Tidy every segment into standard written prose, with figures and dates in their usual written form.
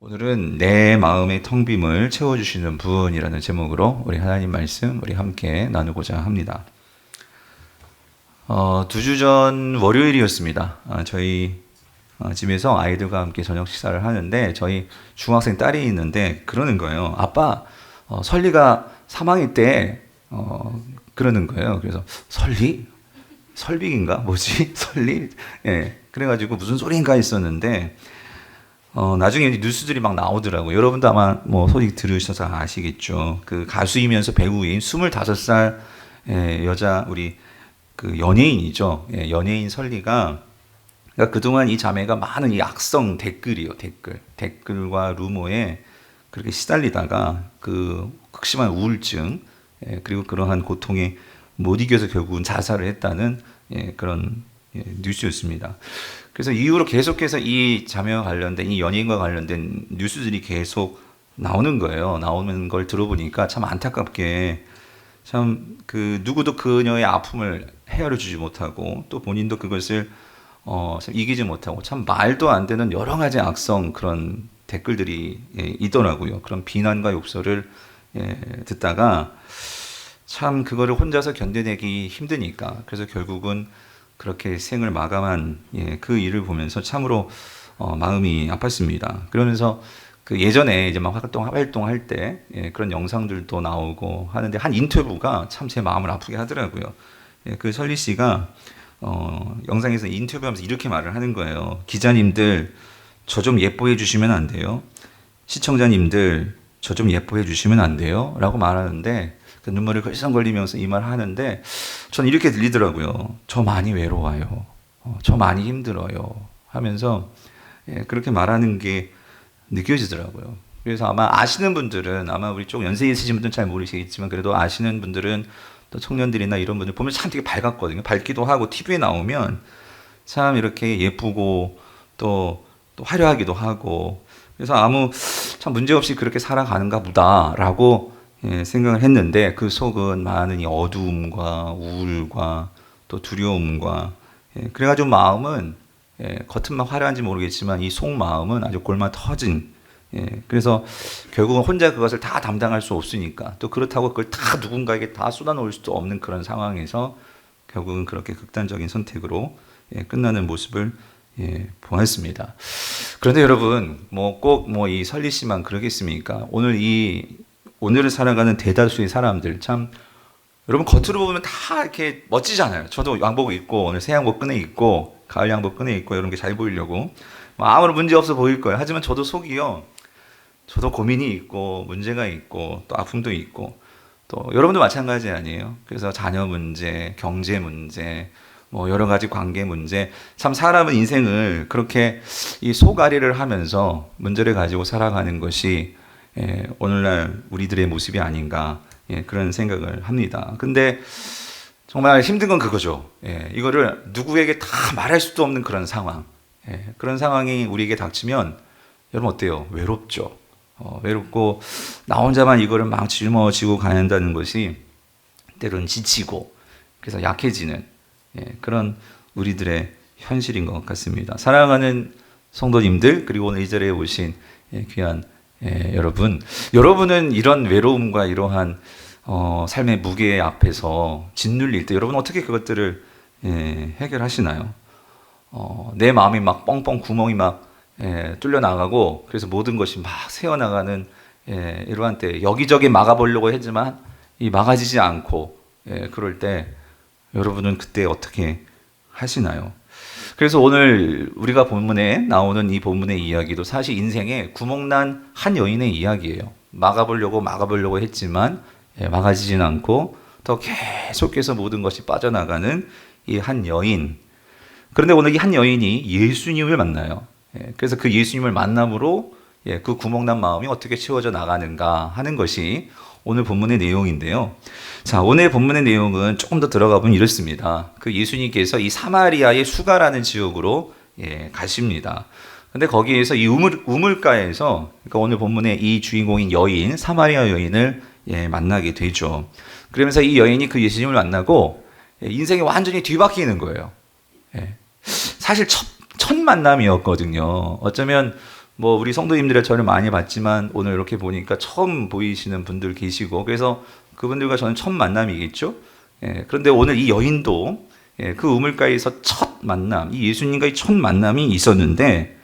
오늘은 내 마음의 텅 빔을 채워주시는 분이라는 제목으로 우리 하나님 말씀 우리 함께 나누고자 합니다. 2주 전 월요일이었습니다. 저희 집에서 아이들과 함께 저녁 식사를 하는데 저희 중학생 딸이 있는데 그러는 거예요. 아빠, 설리가 사망일 때 그러는 거예요. 그래서 설리? 설빅인가? 뭐지? 설리? 예. 그래가지고 무슨 소리인가 했었는데 나중에 뉴스들이 막 나오더라고요. 여러분도 아마 뭐 소식 들으셔서 아시겠죠. 그 가수이면서 배우인 25살 여자 우리 그 연예인이죠. 연예인 설리가 그러니까 그동안 이 자매가 많은 이 악성 댓글이요. 댓글과 루머에 그렇게 시달리다가 그 극심한 우울증 그리고 그러한 고통에 못 이겨서 결국은 자살을 했다는 그런 뉴스였습니다. 그래서 이후로 계속해서 이 자매와 관련된 이 연예인과 관련된 뉴스들이 계속 나오는 거예요. 나오는 걸 들어보니까 참 안타깝게 참 그 누구도 그녀의 아픔을 헤아려 주지 못하고 또 본인도 그것을 참 이기지 못하고 참 말도 안 되는 여러 가지 악성 그런 댓글들이 있더라고요. 그런 비난과 욕설을 듣다가 참 그거를 혼자서 견뎌내기 힘드니까 그래서 결국은 그렇게 생을 마감한 그 일을 보면서 참으로 마음이 아팠습니다. 그러면서 그 예전에 이제 막 활동할 때 그런 영상들도 나오고 하는데 한 인터뷰가 참 제 마음을 아프게 하더라고요. 그 설리 씨가 영상에서 인터뷰하면서 이렇게 말을 하는 거예요. 기자님들 저 좀 예뻐해 주시면 안 돼요? 시청자님들 저 좀 예뻐해 주시면 안 돼요? 라고 말하는데 그 눈물을 걸썽거리면서 이 말을 하는데 전 이렇게 들리더라고요. 저 많이 외로워요. 저 많이 힘들어요. 하면서 그렇게 말하는 게 느껴지더라고요. 그래서 아마 아시는 분들은 아마 우리 쪽 연세 있으신 분들은 잘 모르시겠지만 그래도 아시는 분들은 또 청년들이나 이런 분들 보면 참 되게 밝았거든요. 밝기도 하고 TV에 나오면 참 이렇게 예쁘고 또 화려하기도 하고 그래서 아무 참 문제없이 그렇게 살아가는가 보다라고 생각을 했는데 그 속은 많은 이 어두움과 우울과 또 두려움과 그래가지고 마음은 겉은만 화려한지 모르겠지만 이 속마음은 아주 골마 터진 그래서 결국은 혼자 그것을 다 담당할 수 없으니까 또 그렇다고 그걸 다 누군가에게 다 쏟아놓을 수도 없는 그런 상황에서 결국은 그렇게 극단적인 선택으로 끝나는 모습을 보았습니다. 그런데 여러분 뭐 꼭 뭐 이 설리 씨만 그러겠습니까? 오늘을 살아가는 대다수의 사람들 참 여러분 겉으로 보면 다 이렇게 멋지잖아요. 저도 양복 입고 오늘 새 양복 꺼내 입고 가을 양복 꺼내 입고 이런 게 잘 보이려고 뭐 아무런 문제 없어 보일 거예요. 하지만 저도 속이요. 저도 고민이 있고 문제가 있고 또 아픔도 있고 또 여러분도 마찬가지 아니에요. 그래서 자녀 문제, 경제 문제, 뭐 여러 가지 관계 문제 참 사람은 인생을 그렇게 이 속앓이를 하면서 문제를 가지고 살아가는 것이 오늘날 우리들의 모습이 아닌가 그런 생각을 합니다. 근데 정말 힘든 건 그거죠. 이거를 누구에게 다 말할 수도 없는 그런 상황. 그런 상황이 우리에게 닥치면 여러분 어때요? 외롭죠. 외롭고 나 혼자만 이거를 막 짊어지고 가는다는 것이 때로는 지치고 그래서 약해지는 그런 우리들의 현실인 것 같습니다. 사랑하는 성도님들 그리고 오늘 이 자리에 오신 귀한 여러분은 이런 외로움과 이러한 삶의 무게 앞에서 짓눌릴 때 여러분 어떻게 그것들을 해결하시나요? 내 마음이 막 뻥뻥 구멍이 막 뚫려 나가고 그래서 모든 것이 막 새어나가는 이러한 때 여기저기 막아보려고 했지만 이 막아지지 않고 그럴 때 여러분은 그때 어떻게 하시나요? 그래서 오늘 우리가 본문에 나오는 이 본문의 이야기도 사실 인생에 구멍난 한 여인의 이야기예요. 막아보려고 했지만 막아지진 않고 더 계속해서 모든 것이 빠져나가는 이 한 여인. 그런데 오늘 이 한 여인이 예수님을 만나요. 그래서 그 예수님을 만남으로 그 구멍난 마음이 어떻게 채워져 나가는가 하는 것이 오늘 본문의 내용인데요. 자, 오늘 본문의 내용은 조금 더 들어가 보면 이렇습니다. 그 예수님께서 이 사마리아의 수가라는 지역으로 가십니다. 근데 거기에서 이 우물가에서 그러니까 오늘 본문의 이 주인공인 여인, 사마리아 여인을 만나게 되죠. 그러면서 이 여인이 그 예수님을 만나고 인생이 완전히 뒤바뀌는 거예요. 사실 첫 만남이었거든요. 어쩌면 뭐 우리 성도님들의 저를 많이 봤지만 오늘 이렇게 보니까 처음 보이시는 분들 계시고, 그래서 그분들과 저는 첫 만남이겠죠. 그런데 오늘 이 여인도 그 우물가에서 첫 만남, 이 예수님과의 첫 만남이 있었는데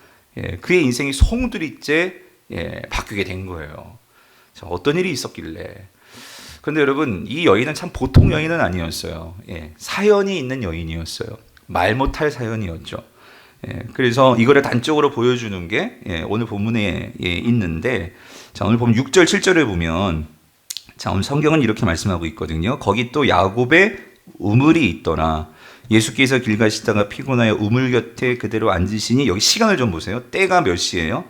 그의 인생이 송두리째 바뀌게 된 거예요. 자, 어떤 일이 있었길래? 그런데 여러분, 이 여인은 참 보통 여인은 아니었어요. 사연이 있는 여인이었어요. 말 못할 사연이었죠. 그래서 이거를 단적으로 보여주는 게 오늘 본문에 있는데, 자, 오늘 보면 6절, 7절을 보면, 자, 오늘 성경은 이렇게 말씀하고 있거든요. 거기 또 야곱의 우물이 있더라. 예수께서 길 가시다가 피곤하여 우물 곁에 그대로 앉으시니, 여기 시간을 좀 보세요. 때가 몇 시예요?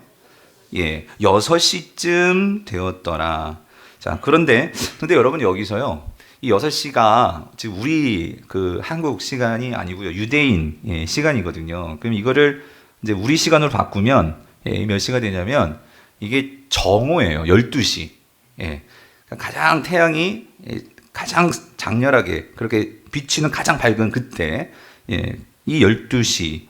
6시쯤 되었더라. 자, 그런데 여러분, 여기서요, 이 6시가 지금 우리 그 한국 시간이 아니고요, 유대인 시간이거든요. 그럼 이거를 이제 우리 시간으로 바꾸면 몇 시가 되냐면 이게 정오예요. 12시. 가장 태양이 가장 장렬하게 그렇게 비치는 가장 밝은 그때, 이 12시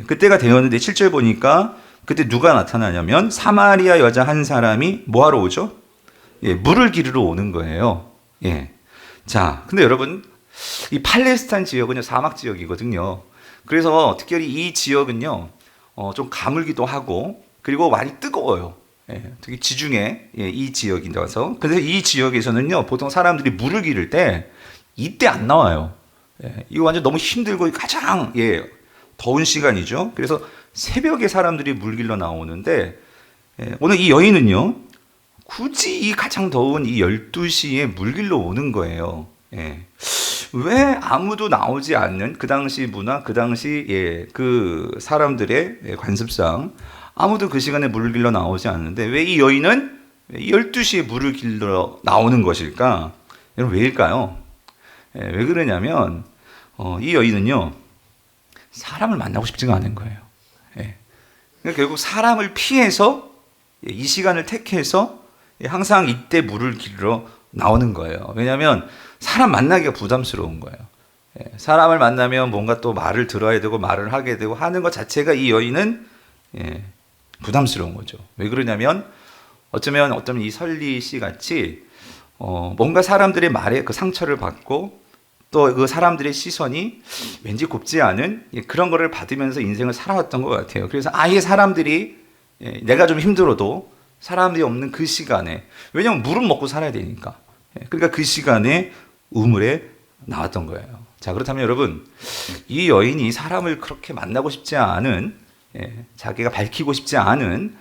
그때가 되었는데, 7절 보니까 그때 누가 나타나냐면 사마리아 여자 한 사람이 뭐하러 오죠? 물을 기르러 오는 거예요. 자, 근데 여러분, 이 팔레스타인 지역은요, 사막 지역이거든요. 그래서 특별히 이 지역은요, 좀 가물기도 하고, 그리고 많이 뜨거워요. 특히 지중해 이 지역이라서. 그래서 이 지역에서는요, 보통 사람들이 물을 기를 때 이때 안 나와요. 이거 완전 너무 힘들고 가장 더운 시간이죠. 그래서 새벽에 사람들이 물 길러 나오는데, 오늘 이 여인은요, 굳이 이 가장 더운 이 12시에 물 길러 오는 거예요. 왜 아무도 나오지 않는 그 당시 문화, 그 당시 그 사람들의 관습상 아무도 그 시간에 물을 길러 나오지 않는데, 왜 이 여인은 12시에 물을 길러 나오는 것일까? 여러분, 왜일까요? 왜 그러냐면 이 여인은요, 사람을 만나고 싶지가 않은 거예요. 그러니까 결국 사람을 피해서 이 시간을 택해서 항상 이때 물을 길러 나오는 거예요. 왜냐하면 사람 만나기가 부담스러운 거예요. 사람을 만나면 뭔가 또 말을 들어야 되고 말을 하게 되고 하는 것 자체가 이 여인은 부담스러운 거죠. 왜 그러냐면 어쩌면 이 설리 씨 같이 뭔가 사람들의 말에 그 상처를 받고 또 그 사람들의 시선이 왠지 곱지 않은 그런 거를 받으면서 인생을 살아왔던 것 같아요. 그래서 아예 사람들이 내가 좀 힘들어도 사람들이 없는 그 시간에, 왜냐면 물은 먹고 살아야 되니까, 그러니까 그 시간에 우물에 나왔던 거예요. 자, 그렇다면 여러분, 이 여인이 사람을 그렇게 만나고 싶지 않은, 자기가 밝히고 싶지 않은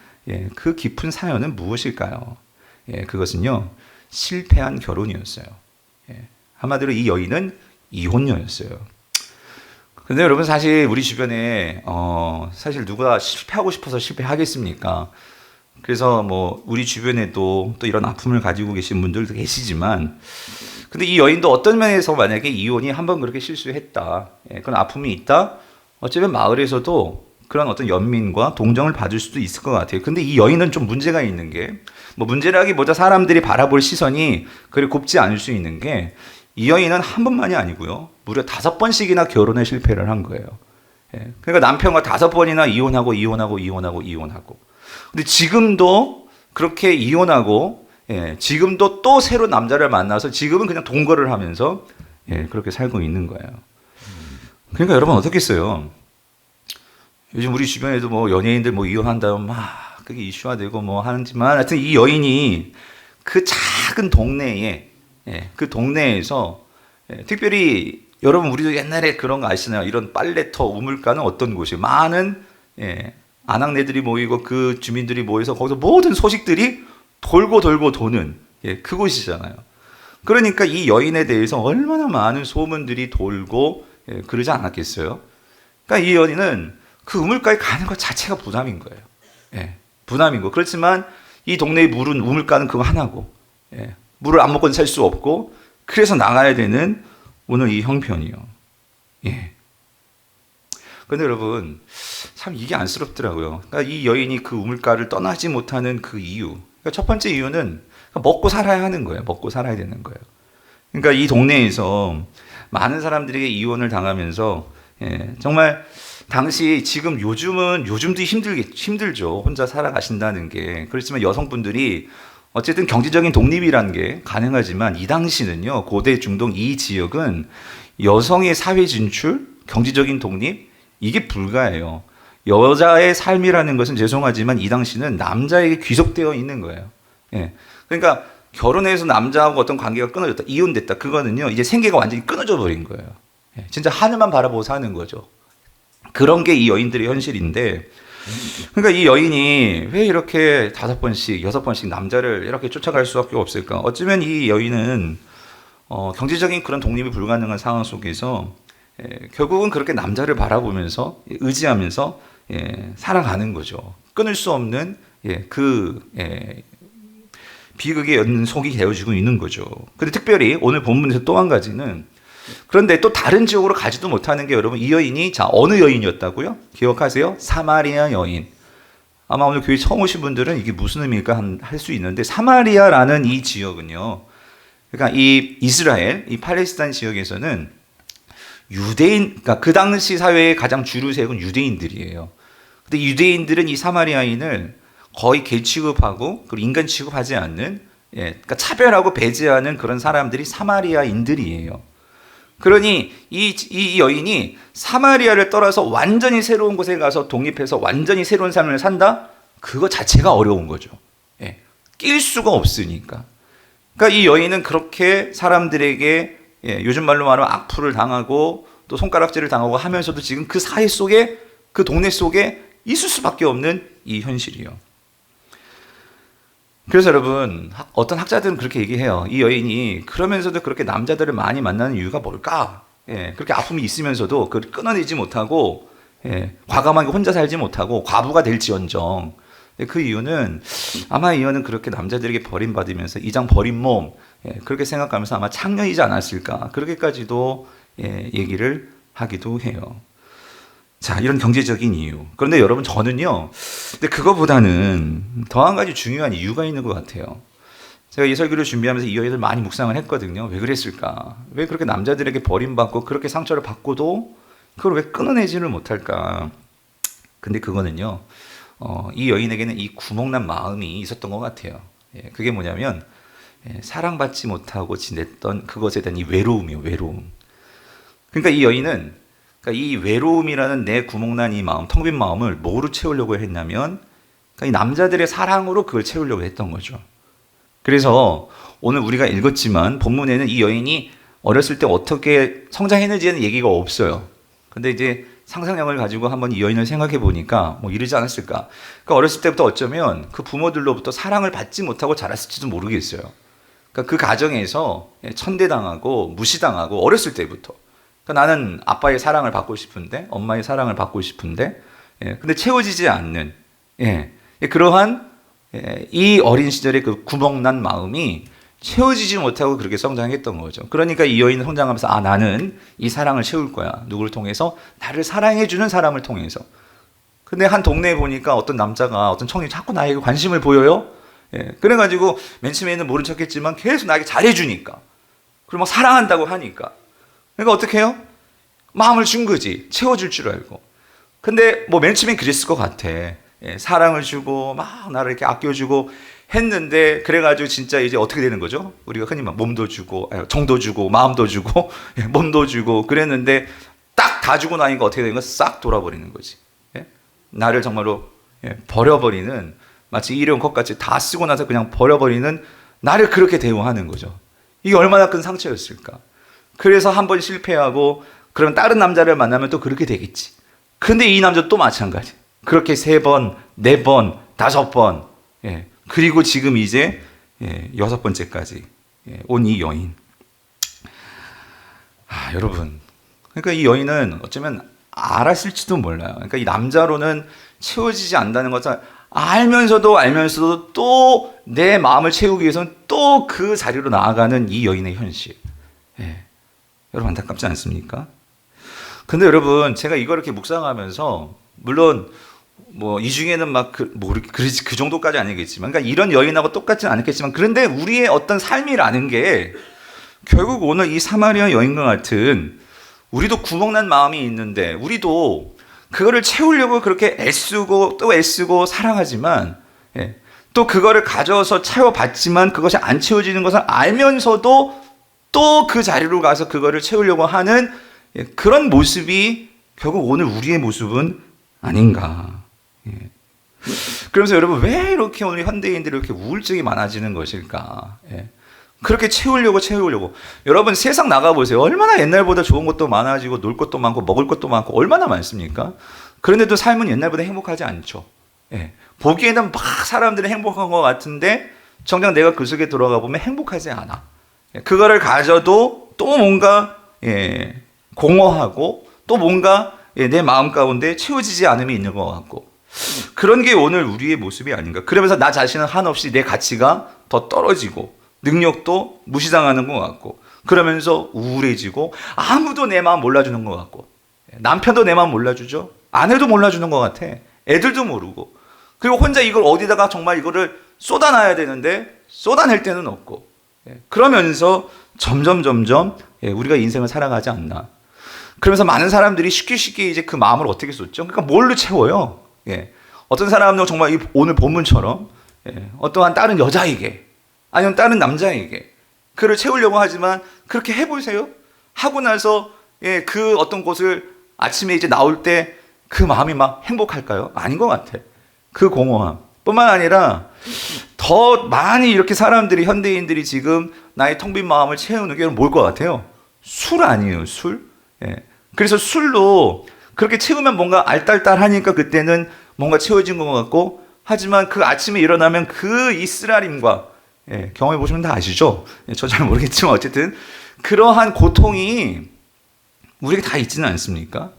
그 깊은 사연은 무엇일까요? 그것은요, 실패한 결혼이었어요. 한마디로 이 여인은 이혼녀였어요. 근데 여러분, 사실 우리 주변에 사실 누가 실패하고 싶어서 실패하겠습니까? 그래서 뭐 우리 주변에도 또 이런 아픔을 가지고 계신 분들도 계시지만, 근데 이 여인도 어떤 면에서 만약에 이혼이 한번 그렇게 실수했다, 그런 아픔이 있다, 어쩌면 마을에서도 그런 어떤 연민과 동정을 받을 수도 있을 것 같아요. 근데 이 여인은 좀 문제가 있는 게, 뭐 문제라기보다 사람들이 바라볼 시선이 그리 곱지 않을 수 있는 게, 이 여인은 한 번만이 아니고요, 무려 5번씩이나 결혼에 실패를 한 거예요. 그러니까 남편과 5번이나 이혼하고. 근데 지금도 그렇게 이혼하고, 지금도 또 새로 남자를 만나서 지금은 그냥 동거를 하면서 그렇게 살고 있는 거예요. 그러니까 여러분, 어떻겠어요? 요즘 우리 주변에도 뭐 연예인들 뭐 이혼한다면 막 그게 이슈화되고 뭐 하지만, 하여튼 이 여인이 그 작은 동네에, 그 동네에서 특별히, 여러분 우리도 옛날에 그런 거 아시나요? 이런 빨래터 우물가는 어떤 곳이에요? 많은 아낙네들이 모이고 그 주민들이 모여서 거기서 모든 소식들이 돌고 도는 그곳이잖아요. 그러니까 이 여인에 대해서 얼마나 많은 소문들이 돌고 그러지 않았겠어요? 그러니까 이 여인은 그 우물가에 가는 것 자체가 부담인 거예요. 부담인 거. 그렇지만 이 동네의 물은, 우물가는 그거 하나고, 물을 안 먹고는 살 수 없고, 그래서 나가야 되는 오늘 이 형편이요. 그런데 여러분, 참 이게 안쓰럽더라고요. 그러니까 이 여인이 그 우물가를 떠나지 못하는 그 이유. 그러니까 첫 번째 이유는 먹고 살아야 하는 거예요. 먹고 살아야 되는 거예요. 그러니까 이 동네에서 많은 사람들에게 이혼을 당하면서 정말 당시 지금 요즘도 힘들죠. 혼자 살아가신다는 게. 그렇지만 여성분들이 어쨌든 경제적인 독립이라는 게 가능하지만 이 당시는요, 고대 중동 이 지역은 여성의 사회 진출, 경제적인 독립, 이게 불가해요. 여자의 삶이라는 것은 죄송하지만 이 당시는 남자에게 귀속되어 있는 거예요. 예. 그러니까 결혼해서 남자하고 어떤 관계가 끊어졌다, 이혼됐다, 그거는요, 이제 생계가 완전히 끊어져 버린 거예요. 예. 진짜 하늘만 바라보고 사는 거죠. 그런 게 이 여인들의 현실인데, 그러니까 이 여인이 왜 이렇게 5번씩, 6번씩 남자를 이렇게 쫓아갈 수밖에 없을까? 어쩌면 이 여인은 경제적인 그런 독립이 불가능한 상황 속에서 결국은 그렇게 남자를 바라보면서 의지하면서 살아가는 거죠. 끊을 수 없는 비극의 연속이 되어지고 있는 거죠. 근데 특별히 오늘 본문에서 또 한 가지는, 그런데 또 다른 지역으로 가지도 못하는 게, 여러분, 이 여인이 어느 여인이었다고요? 기억하세요? 사마리아 여인. 아마 오늘 교회 처음 오신 분들은 이게 무슨 의미일까 할 수 있는데, 사마리아라는 이 지역은요, 그러니까 이 이스라엘, 이 팔레스타인 지역에서는 그러니까 그 당시 사회의 가장 주류 세력은 유대인들이에요. 근데 유대인들은 이 사마리아인을 거의 개 취급하고 그리고 인간 취급하지 않는, 그러니까 차별하고 배제하는 그런 사람들이 사마리아인들이에요. 그러니 이 여인이 사마리아를 떠나서 완전히 새로운 곳에 가서 독립해서 완전히 새로운 삶을 산다? 그거 자체가 어려운 거죠. 낄 수가 없으니까. 그러니까 이 여인은 그렇게 사람들에게 요즘 말로 말하면 악플을 당하고 또 손가락질을 당하고 하면서도 지금 그 사회 속에, 그 동네 속에 있을 수밖에 없는 이 현실이요. 그래서 여러분, 어떤 학자들은 그렇게 얘기해요. 이 여인이 그러면서도 그렇게 남자들을 많이 만나는 이유가 뭘까? 그렇게 아픔이 있으면서도 그걸 끊어내지 못하고, 과감하게 혼자 살지 못하고 과부가 될지언정. 그 이유는 아마 이 여인은 그렇게 남자들에게 버림받으면서 이장 버린 몸, 그렇게 생각하면서 아마 창녀이지 않았을까, 그렇게까지도 얘기를 하기도 해요. 자, 이런 경제적인 이유. 그런데 여러분, 저는요, 근데 그거보다는 더 한 가지 중요한 이유가 있는 것 같아요. 제가 이 설교를 준비하면서 이 여인을 많이 묵상을 했거든요. 왜 그랬을까? 왜 그렇게 남자들에게 버림받고 그렇게 상처를 받고도 그걸 왜 끊어내지를 못할까? 근데 그거는요, 이 여인에게는 이 구멍난 마음이 있었던 것 같아요. 그게 뭐냐면, 사랑받지 못하고 지냈던 그것에 대한 이 외로움이에요, 외로움. 그러니까 이 여인은, 그러니까 이 외로움이라는 내 구멍난 이 마음, 텅 빈 마음을 뭐로 채우려고 했냐면, 그러니까 이 남자들의 사랑으로 그걸 채우려고 했던 거죠. 그래서 오늘 우리가 읽었지만 본문에는 이 여인이 어렸을 때 어떻게 성장했는지는 얘기가 없어요. 근데 이제 상상력을 가지고 한번 이 여인을 생각해 보니까 뭐 이러지 않았을까. 그러니까 어렸을 때부터 어쩌면 그 부모들로부터 사랑을 받지 못하고 자랐을지도 모르겠어요. 그러니까 그 가정에서 천대당하고 무시당하고 어렸을 때부터. 그러니까 나는 아빠의 사랑을 받고 싶은데, 엄마의 사랑을 받고 싶은데, 근데 채워지지 않는, 그러한 이 어린 시절의 그 구멍난 마음이 채워지지 못하고 그렇게 성장했던 거죠. 그러니까 이 여인은 성장하면서, 나는 이 사랑을 채울 거야. 누구를 통해서? 나를 사랑해주는 사람을 통해서. 근데 한 동네에 보니까 어떤 남자가, 어떤 청년이 자꾸 나에게 관심을 보여요. 그래가지고 맨 처음에는 모른 척 했지만 계속 나에게 잘해주니까. 그리고 막 사랑한다고 하니까. 그러니까 어떻게 해요? 마음을 준 거지. 채워줄 줄 알고. 근데 뭐 맨 처음엔 그랬을 것 같아. 사랑을 주고 막 나를 이렇게 아껴주고 했는데, 그래가지고 진짜 이제 어떻게 되는 거죠? 우리가 흔히 막 몸도 주고 정도 주고 마음도 주고 몸도 주고 그랬는데, 딱 다 주고 나니까 어떻게 되는 거야? 싹 돌아버리는 거지. 나를 정말로 버려버리는, 마치 일회용 컵같이 다 쓰고 나서 그냥 버려버리는 나를 그렇게 대우하는 거죠. 이게 얼마나 큰 상처였을까. 그래서 한 번 실패하고 그럼 다른 남자를 만나면 또 그렇게 되겠지. 근데 이 남자도 또 마찬가지. 그렇게 3번, 4번, 5번, 그리고 지금 이제 6번째까지 온 이 여인. 여러분, 그러니까 이 여인은 어쩌면 알았을지도 몰라요. 그러니까 이 남자로는 채워지지 않는다는 것을 알면서도 또 내 마음을 채우기 위해서는 또 그 자리로 나아가는 이 여인의 현실. 여러분, 안타깝지 않습니까? 근데 여러분, 제가 이걸 이렇게 묵상하면서, 물론 뭐 이 중에는 막 그 정도까지 아니겠지만, 그러니까 이런 여인하고 똑같지는 않겠지만, 그런데 우리의 어떤 삶이라는 게 결국 오늘 이 사마리아 여인과 같은, 우리도 구멍난 마음이 있는데, 우리도 그거를 채우려고 그렇게 애쓰고 또 애쓰고 사랑하지만, 예, 또 그거를 가져서 채워봤지만 그것이 안 채워지는 것을 알면서도 또 그 자리로 가서 그거를 채우려고 하는, 예, 그런 모습이 결국 오늘 우리의 모습은 아닌가. 예. 그러면서 여러분, 왜 이렇게 오늘 현대인들이 이렇게 우울증이 많아지는 것일까? 예. 그렇게 채우려고. 여러분, 세상 나가보세요. 얼마나 옛날보다 좋은 것도 많아지고 놀 것도 많고 먹을 것도 많고 얼마나 많습니까? 그런데도 삶은 옛날보다 행복하지 않죠. 예. 보기에는 막 사람들이 행복한 것 같은데 정작 내가 그 속에 들어가 보면 행복하지 않아. 예. 그거를 가져도 또 뭔가, 예, 공허하고 또 뭔가, 예, 내 마음 가운데 채워지지 않음이 있는 것 같고, 그런 게 오늘 우리의 모습이 아닌가. 그러면서 나 자신은 한없이 내 가치가 더 떨어지고 능력도 무시당하는 것 같고, 그러면서 우울해지고 아무도 내 마음 몰라주는 것 같고, 남편도 내 마음 몰라주죠. 아내도 몰라주는 것 같아. 애들도 모르고. 그리고 혼자 이걸 어디다가 정말 이거를 쏟아놔야 되는데 쏟아낼 때는 없고, 그러면서 점점 우리가 인생을 살아가지 않나. 그러면서 많은 사람들이 쉽게 이제 그 마음을 어떻게 쏟죠? 그러니까 뭘로 채워요? 예. 어떤 사람은 정말 이 오늘 본문처럼, 예, 어떠한 다른 여자에게 아니면 다른 남자에게 그를 채우려고 하지만, 그렇게 해보세요. 하고 나서, 예, 그 어떤 곳을 아침에 이제 나올 때 그 마음이 막 행복할까요? 아닌 것 같아. 그 공허함 뿐만 아니라 더 많이 이렇게 사람들이, 현대인들이 지금 나의 텅 빈 마음을 채우는 게 뭘 것 같아요? 술 아니에요, 술? 예. 그래서 술로 그렇게 채우면 뭔가 알딸딸하니까 그때는 뭔가 채워진 것 같고, 하지만 그 아침에 일어나면 그 이 쓰라림과, 예, 경험해 보시면 다 아시죠? 예, 저 잘 모르겠지만 어쨌든 그러한 고통이 우리에게 다 있지는 않습니까?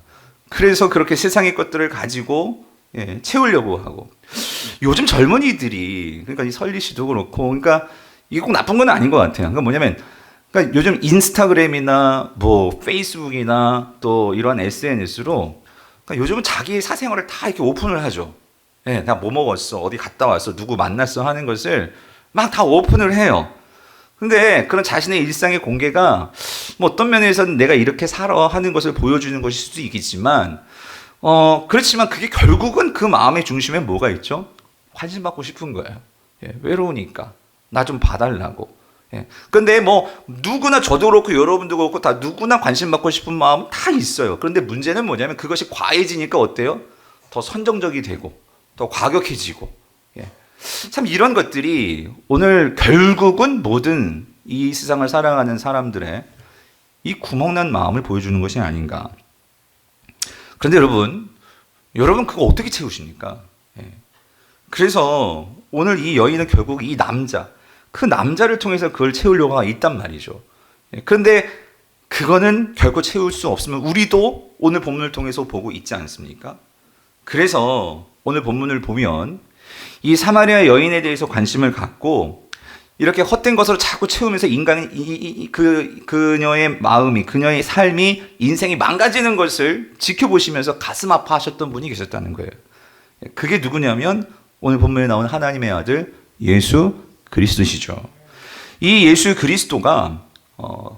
그래서 그렇게 세상의 것들을 가지고, 예, 채우려고 하고, 요즘 젊은이들이, 그러니까 이 설리 씨도 그렇고, 그러니까 이게 꼭 나쁜 건 아닌 것 같아요. 그러니까 뭐냐면, 그러니까 요즘 인스타그램이나 뭐 페이스북이나 또 이런 SNS로, 그러니까 요즘은 자기 사생활을 다 이렇게 오픈을 하죠. 예, 나 뭐 먹었어, 어디 갔다 왔어, 누구 만났어 하는 것을 막 다 오픈을 해요. 근데 그런 자신의 일상의 공개가 뭐 어떤 면에서는 내가 이렇게 살아 하는 것을 보여주는 것일 수도 있겠지만, 그렇지만 그게 결국은 그 마음의 중심에 뭐가 있죠? 관심 받고 싶은 거예요. 예, 외로우니까 나 좀 봐달라고. 예. 근데 뭐 누구나, 저도 그렇고 여러분도 그렇고 다 누구나 관심 받고 싶은 마음 다 있어요. 그런데 문제는 뭐냐면 그것이 과해지니까 어때요? 더 선정적이 되고 더 과격해지고. 예. 참 이런 것들이 오늘 결국은 모든 이 세상을 살아가는 사람들의 이 구멍난 마음을 보여주는 것이 아닌가. 그런데 여러분 그거 어떻게 채우십니까? 예. 그래서 오늘 이 여인은 결국 이 남자, 그 남자를 통해서 그걸 채우려고 있단 말이죠. 예. 그런데 그거는 결코 채울 수 없으면 우리도 오늘 본문을 통해서 보고 있지 않습니까? 그래서 오늘 본문을 보면 이 사마리아 여인에 대해서 관심을 갖고 이렇게 헛된 것으로 자꾸 채우면서 인간이 그녀의 마음이, 그녀의 삶이, 인생이 망가지는 것을 지켜보시면서 가슴 아파하셨던 분이 계셨다는 거예요. 그게 누구냐면 오늘 본문에 나온 하나님의 아들 예수 그리스도시죠. 이 예수 그리스도가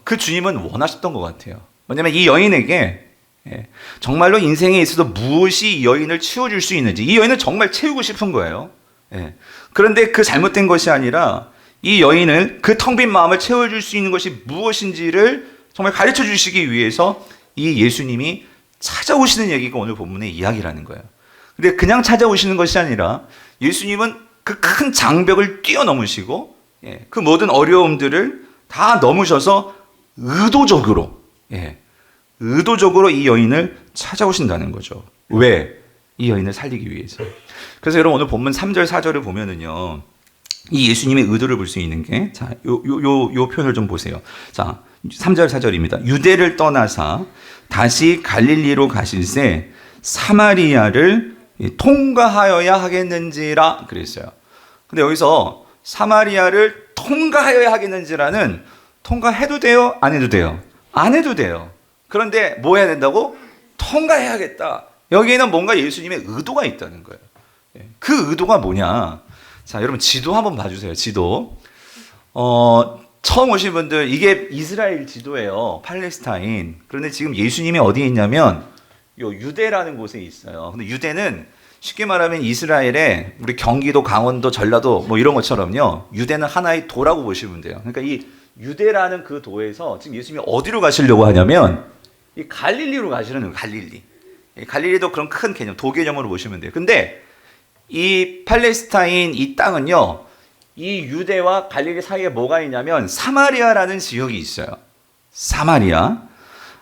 그 주님은 원하셨던 것 같아요. 왜냐하면 이 여인에게 정말로 인생에 있어서 무엇이 이 여인을 채워줄 수 있는지, 이 여인을 정말 채우고 싶은 거예요. 그런데 그 잘못된 것이 아니라 이 여인을, 그 텅 빈 마음을 채워줄 수 있는 것이 무엇인지를 정말 가르쳐 주시기 위해서 이 예수님이 찾아오시는 얘기가 오늘 본문의 이야기라는 거예요. 근데 그냥 찾아오시는 것이 아니라 예수님은 그 큰 장벽을 뛰어넘으시고, 그 모든 어려움들을 다 넘으셔서 의도적으로 이 여인을 찾아오신다는 거죠. 왜? 이 여인을 살리기 위해서. 그래서 여러분 오늘 본문 3절 4절을 보면은요, 이 예수님의 의도를 볼 수 있는 게, 자, 요 표현을 좀 보세요. 자, 3절 4절입니다. 유대를 떠나사 다시 갈릴리로 가실새 사마리아를 통과하여야 하겠는지라 그랬어요. 근데 여기서 사마리아를 통과하여야 하겠는지라는, 통과해도 돼요? 안 해도 돼요? 안 해도 돼요. 그런데 뭐 해야 된다고? 통과해야겠다. 여기에는 뭔가 예수님의 의도가 있다는 거예요. 그 의도가 뭐냐? 자, 여러분 지도 한번 봐주세요. 지도. 처음 오신 분들, 이게 이스라엘 지도예요. 팔레스타인. 그런데 지금 예수님이 어디에 있냐면 요 유대라는 곳에 있어요. 근데 유대는 쉽게 말하면 이스라엘의 우리 경기도, 강원도, 전라도 뭐 이런 것처럼요. 유대는 하나의 도라고 보시면 돼요. 그러니까 이 유대라는 그 도에서 지금 예수님이 어디로 가시려고 하냐면 이 갈릴리로 가시는 거예요. 갈릴리. 갈릴리도 그런 큰 개념, 도 개념으로 보시면 돼요. 근데 이 팔레스타인 이 땅은요. 이 유대와 갈릴리 사이에 뭐가 있냐면 사마리아라는 지역이 있어요. 사마리아.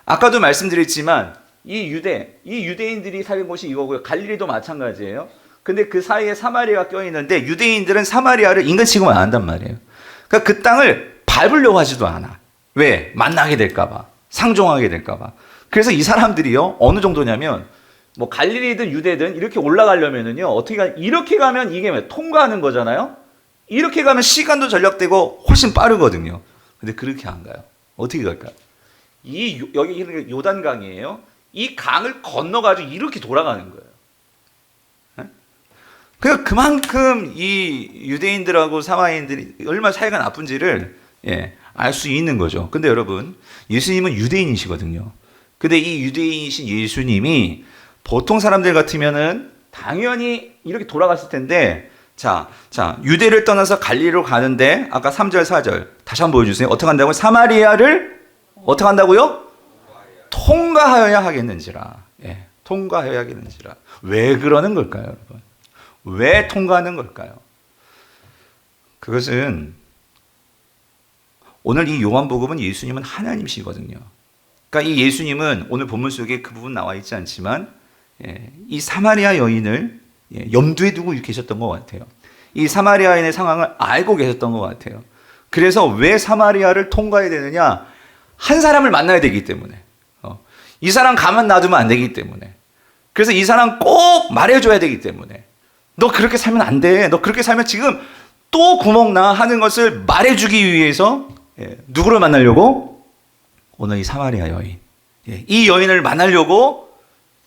아까도 말씀드렸지만 이 유대인들이 사는 곳이 이거고요. 갈릴리도 마찬가지예요. 근데 그 사이에 사마리아가 껴있는데 유대인들은 사마리아를 인근 취급을 안 한단 말이에요. 그러니까 그 땅을 밟으려고 하지도 않아. 왜? 만나게 될까봐. 상종하게 될까봐. 그래서 이 사람들이요. 어느 정도냐면 뭐 갈릴리든 유대든 이렇게 올라가려면은요. 이렇게 가면 이게 뭐 통과하는 거잖아요. 이렇게 가면 시간도 절약되고 훨씬 빠르거든요. 근데 그렇게 안 가요. 어떻게 갈까요? 여기 요단강이에요. 이 강을 건너가지고 이렇게 돌아가는 거예요. 그러니까 그만큼 이 유대인들하고 사마리아인들이 얼마나 사이가 나쁜지를 알 수 있는 거죠. 근데 여러분, 예수님은 유대인이시거든요. 근데 이 유대인이신 예수님이 보통 사람들 같으면은 당연히 이렇게 돌아갔을 텐데, 자, 유대를 떠나서 갈릴리로 가는데, 아까 3절, 4절, 다시 한번 보여주세요. 어떻게 한다고요? 사마리아를, 어떻게 한다고요? 통과하여야 하겠는지라. 통과하여야 하겠는지라. 왜 그러는 걸까요, 여러분? 왜 통과하는 걸까요? 그것은 오늘 이 요한복음은 예수님은 하나님이시거든요. 그러니까 이 예수님은 오늘 본문 속에 그 부분 나와 있지 않지만 이 사마리아 여인을 염두에 두고 계셨던 것 같아요. 이 사마리아인의 상황을 알고 계셨던 것 같아요. 그래서 왜 사마리아를 통과해야 되느냐? 한 사람을 만나야 되기 때문에. 이 사람 가만 놔두면 안 되기 때문에. 그래서 이 사람 꼭 말해줘야 되기 때문에. 너 그렇게 살면 안 돼. 너 그렇게 살면 지금 또 구멍 나 하는 것을 말해주기 위해서 누구를 만나려고? 오늘 이 사마리아 여인. 이 여인을 만나려고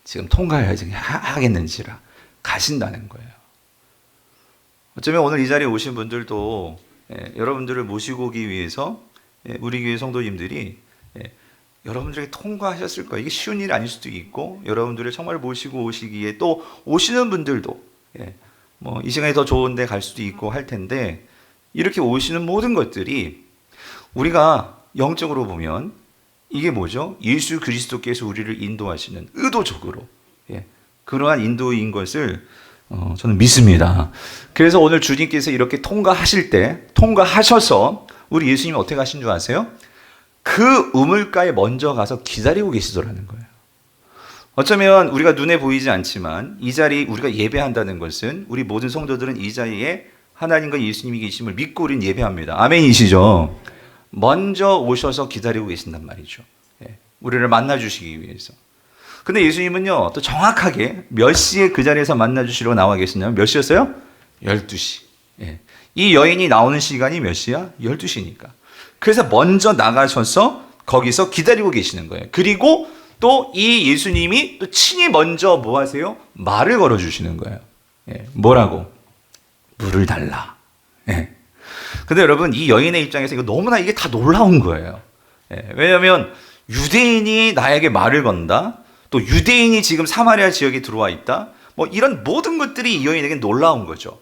지금 통과하겠는지라 가신다는 거예요. 어쩌면 오늘 이 자리에 오신 분들도 여러분들을 모시고 오기 위해서 우리 교회 성도님들이 여러분들에게 통과하셨을 거예요. 이게 쉬운 일이 아닐 수도 있고 여러분들을 정말 모시고 오시기에 또 오시는 분들도 뭐 이 시간이 더 좋은 데 갈 수도 있고 할 텐데 이렇게 오시는 모든 것들이 우리가 영적으로 보면 이게 뭐죠? 예수 그리스도께서 우리를 인도하시는 의도적으로 그러한 인도인 것을 저는 믿습니다. 그래서 오늘 주님께서 이렇게 통과하셔서 우리 예수님이 어떻게 하신 줄 아세요? 그 우물가에 먼저 가서 기다리고 계시더라는 거예요. 어쩌면 우리가 눈에 보이지 않지만 이 자리 우리가 예배한다는 것은 우리 모든 성도들은 이 자리에 하나님과 예수님이 계심을 믿고 우리는 예배합니다. 아멘이시죠? 먼저 오셔서 기다리고 계신단 말이죠. 우리를 만나주시기 위해서. 근데 예수님은요, 또 정확하게 몇 시에 그 자리에서 만나주시러 나와 계시냐면 몇 시였어요? 12시. 이 여인이 나오는 시간이 몇 시야? 12시니까. 그래서 먼저 나가셔서 거기서 기다리고 계시는 거예요. 그리고 또 이 예수님이 또 친히 먼저 뭐 하세요? 말을 걸어주시는 거예요. 뭐라고? 물을 달라. 근데 여러분, 이 여인의 입장에서 이거 너무나 이게 다 놀라운 거예요. 왜냐하면 유대인이 나에게 말을 건다. 또 유대인이 지금 사마리아 지역에 들어와 있다. 뭐 이런 모든 것들이 이 여인에게 놀라운 거죠.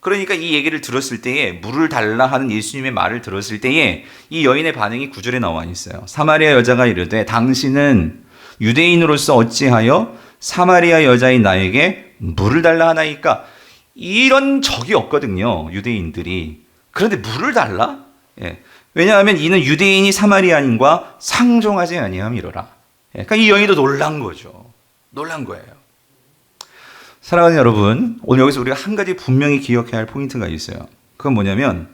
그러니까 이 얘기를 들었을 때에 물을 달라 하는 예수님의 말을 들었을 때에 이 여인의 반응이 9절에 나와 있어요. 사마리아 여자가 이르되 당신은 유대인으로서 어찌하여 사마리아 여자인 나에게 물을 달라 하나이까? 이런 적이 없거든요. 유대인들이. 그런데 물을 달라? 왜냐하면 이는 유대인이 사마리아인과 상종하지 아니함이로라. 그러니까 이 여인도 놀란 거죠. 놀란 거예요. 사랑하는 여러분, 오늘 여기서 우리가 한 가지 분명히 기억해야 할 포인트가 있어요. 그건 뭐냐면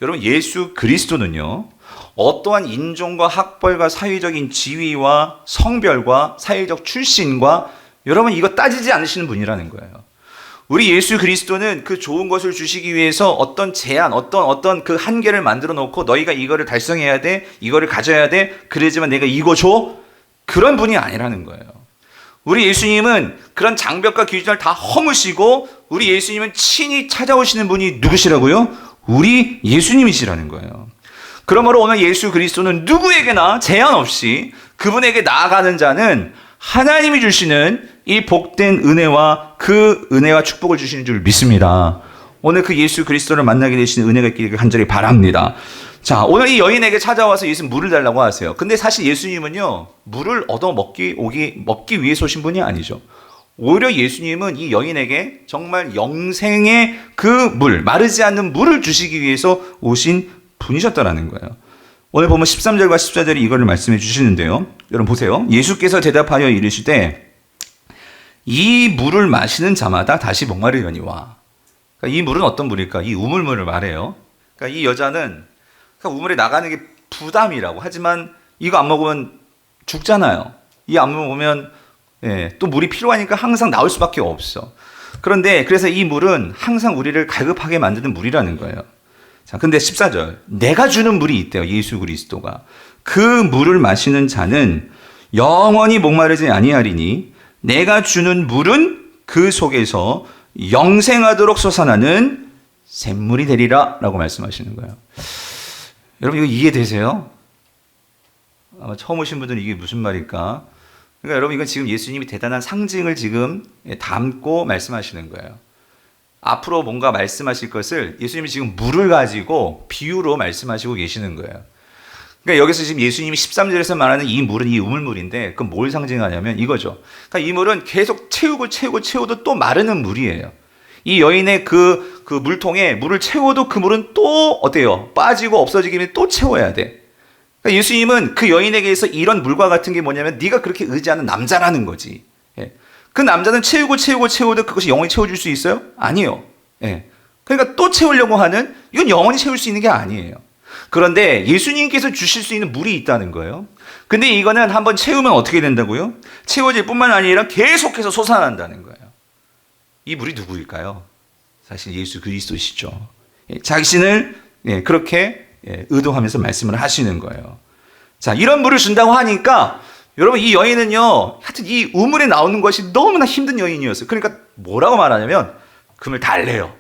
여러분, 예수 그리스도는요, 어떠한 인종과 학벌과 사회적인 지위와 성별과 사회적 출신과 여러분 이거 따지지 않으시는 분이라는 거예요. 우리 예수 그리스도는 그 좋은 것을 주시기 위해서 어떤 제한, 어떤 그 한계를 만들어 놓고 너희가 이거를 달성해야 돼, 이거를 가져야 돼, 그러지만 내가 이거 줘, 그런 분이 아니라는 거예요. 우리 예수님은 그런 장벽과 기준을 다 허무시고 우리 예수님은 친히 찾아오시는 분이 누구시라고요? 우리 예수님이시라는 거예요. 그러므로 오늘 예수 그리스도는 누구에게나 제한 없이 그분에게 나아가는 자는 하나님이 주시는 이 복된 은혜와 그 은혜와 축복을 주시는 줄 믿습니다. 오늘 그 예수 그리스도를 만나게 되시는 은혜가 있기를 간절히 바랍니다. 자, 오늘 이 여인에게 찾아와서 예수님 물을 달라고 하세요. 근데 사실 예수님은요, 물을 얻어 먹기 위해서 오신 분이 아니죠. 오히려 예수님은 이 여인에게 정말 영생의 그 물, 마르지 않는 물을 주시기 위해서 오신 분이셨다라는 거예요. 오늘 보면 13절과 14절이 이거를 말씀해 주시는데요. 여러분 보세요. 예수께서 대답하여 이르시되 이 물을 마시는 자마다 다시 목마르려니와. 그러니까 이 물은 어떤 물일까? 이 우물물을 말해요. 그러니까 이 여자는 우물에 나가는 게 부담이라고. 하지만 이거 안 먹으면 죽잖아요. 이 안 먹으면 또 물이 필요하니까 항상 나올 수밖에 없어. 그런데 그래서 이 물은 항상 우리를 갈급하게 만드는 물이라는 거예요. 자, 근데 14절. 내가 주는 물이 있대요. 예수 그리스도가. 그 물을 마시는 자는 영원히 목마르지 아니하리니 내가 주는 물은 그 속에서 영생하도록 솟아나는 샘물이 되리라 라고 말씀하시는 거예요. 여러분 이거 이해되세요? 아마 처음 오신 분들은 이게 무슨 말일까? 그러니까 여러분 이건 지금 예수님이 대단한 상징을 지금 담고 말씀하시는 거예요. 앞으로 뭔가 말씀하실 것을 예수님이 지금 물을 가지고 비유로 말씀하시고 계시는 거예요. 그러니까 여기서 지금 예수님이 13절에서 말하는 이 물은 이 우물물인데 그건 뭘 상징하냐면 이거죠. 그러니까 이 물은 계속 채워도 또 마르는 물이에요. 이 여인의 그 물통에 물을 채워도 그 물은 또 어때요? 빠지고 없어지기 위해 또 채워야 돼. 그러니까 예수님은 그 여인에게서 이런 물과 같은 게 뭐냐면 네가 그렇게 의지하는 남자라는 거지. 예. 그 남자는 채워도 그것이 영원히 채워줄 수 있어요? 아니요. 예. 그러니까 또 채우려고 하는 이건 영원히 채울 수 있는 게 아니에요. 그런데 예수님께서 주실 수 있는 물이 있다는 거예요. 근데 이거는 한번 채우면 어떻게 된다고요? 채워질 뿐만 아니라 계속해서 솟아난다는 거예요. 이 물이 누구일까요? 사실 예수 그리스도시죠. 자신을 그렇게 의도하면서 말씀을 하시는 거예요. 자, 이런 물을 준다고 하니까 여러분 이 여인은요, 하여튼 이 우물에 나오는 것이 너무나 힘든 여인이었어요. 그러니까 뭐라고 말하냐면 그 물 달래요.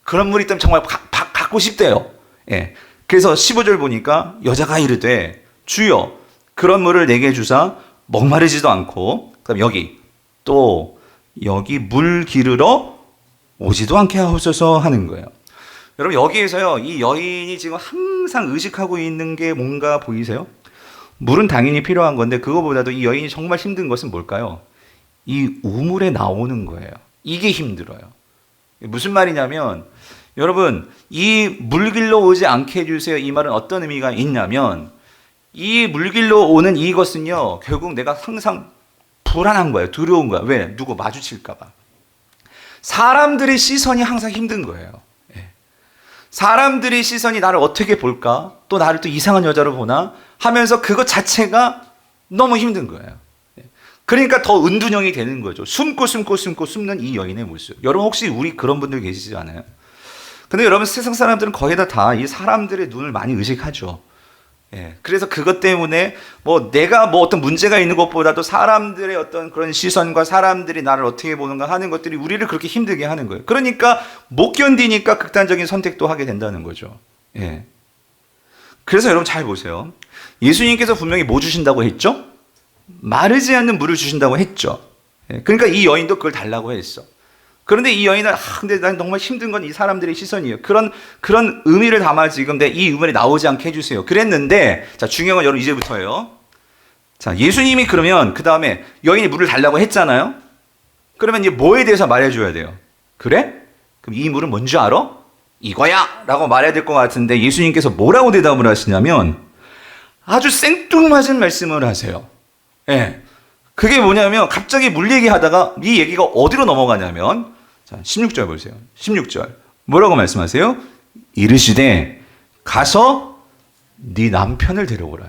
그런 물이 있다면 정말 갖고 싶대요. 예. 그래서 15절 보니까 여자가 이르되 주여 그런 물을 내게 주사 목마르지도 않고 그다음 여기 물 기르러 오지도 않게 하옵소서 하는 거예요. 여러분 여기에서요 이 여인이 지금 항상 의식하고 있는 게 뭔가 보이세요? 물은 당연히 필요한 건데 그거보다도 이 여인이 정말 힘든 것은 뭘까요? 이 우물에 나오는 거예요. 이게 힘들어요. 무슨 말이냐면 여러분 이 물길로 오지 않게 해주세요. 이 말은 어떤 의미가 있냐면 이 물길로 오는 이것은요 결국 내가 항상 불안한 거예요. 두려운 거야. 왜? 누구 마주칠까 봐. 사람들의 시선이 항상 힘든 거예요. 사람들의 시선이 나를 어떻게 볼까? 또 나를 또 이상한 여자로 보나? 하면서 그것 자체가 너무 힘든 거예요. 그러니까 더 은둔형이 되는 거죠. 숨고 숨는 이 여인의 모습. 여러분 혹시 우리 그런 분들 계시지 않아요? 근데 여러분 세상 사람들은 거의 다 이 사람들의 눈을 많이 의식하죠. 그래서 그것 때문에 내가 어떤 문제가 있는 것보다도 사람들의 어떤 그런 시선과 사람들이 나를 어떻게 보는가 하는 것들이 우리를 그렇게 힘들게 하는 거예요. 그러니까 못 견디니까 극단적인 선택도 하게 된다는 거죠. 그래서 여러분 잘 보세요. 예수님께서 분명히 뭐 주신다고 했죠? 마르지 않는 물을 주신다고 했죠. 그러니까 이 여인도 그걸 달라고 했어. 그런데 이 여인은 근데 난 정말 힘든 건 이 사람들의 시선이에요. 그런 의미를 담아 지금 이 우물에 나오지 않게 해주세요. 그랬는데 자 중요한 건 여러분 이제부터예요. 자 예수님이 그러면 그 다음에 여인이 물을 달라고 했잖아요. 그러면 이제 뭐에 대해서 말해줘야 돼요? 그래? 그럼 이 물은 뭔지 알아? 이거야! 라고 말해야 될 것 같은데 예수님께서 뭐라고 대답을 하시냐면 아주 생뚱맞은 말씀을 하세요. 그게 뭐냐면 갑자기 물 얘기하다가 이 얘기가 어디로 넘어가냐면 자 16절 보세요. 16절 뭐라고 말씀하세요? 이르시되 가서 네 남편을 데려오라.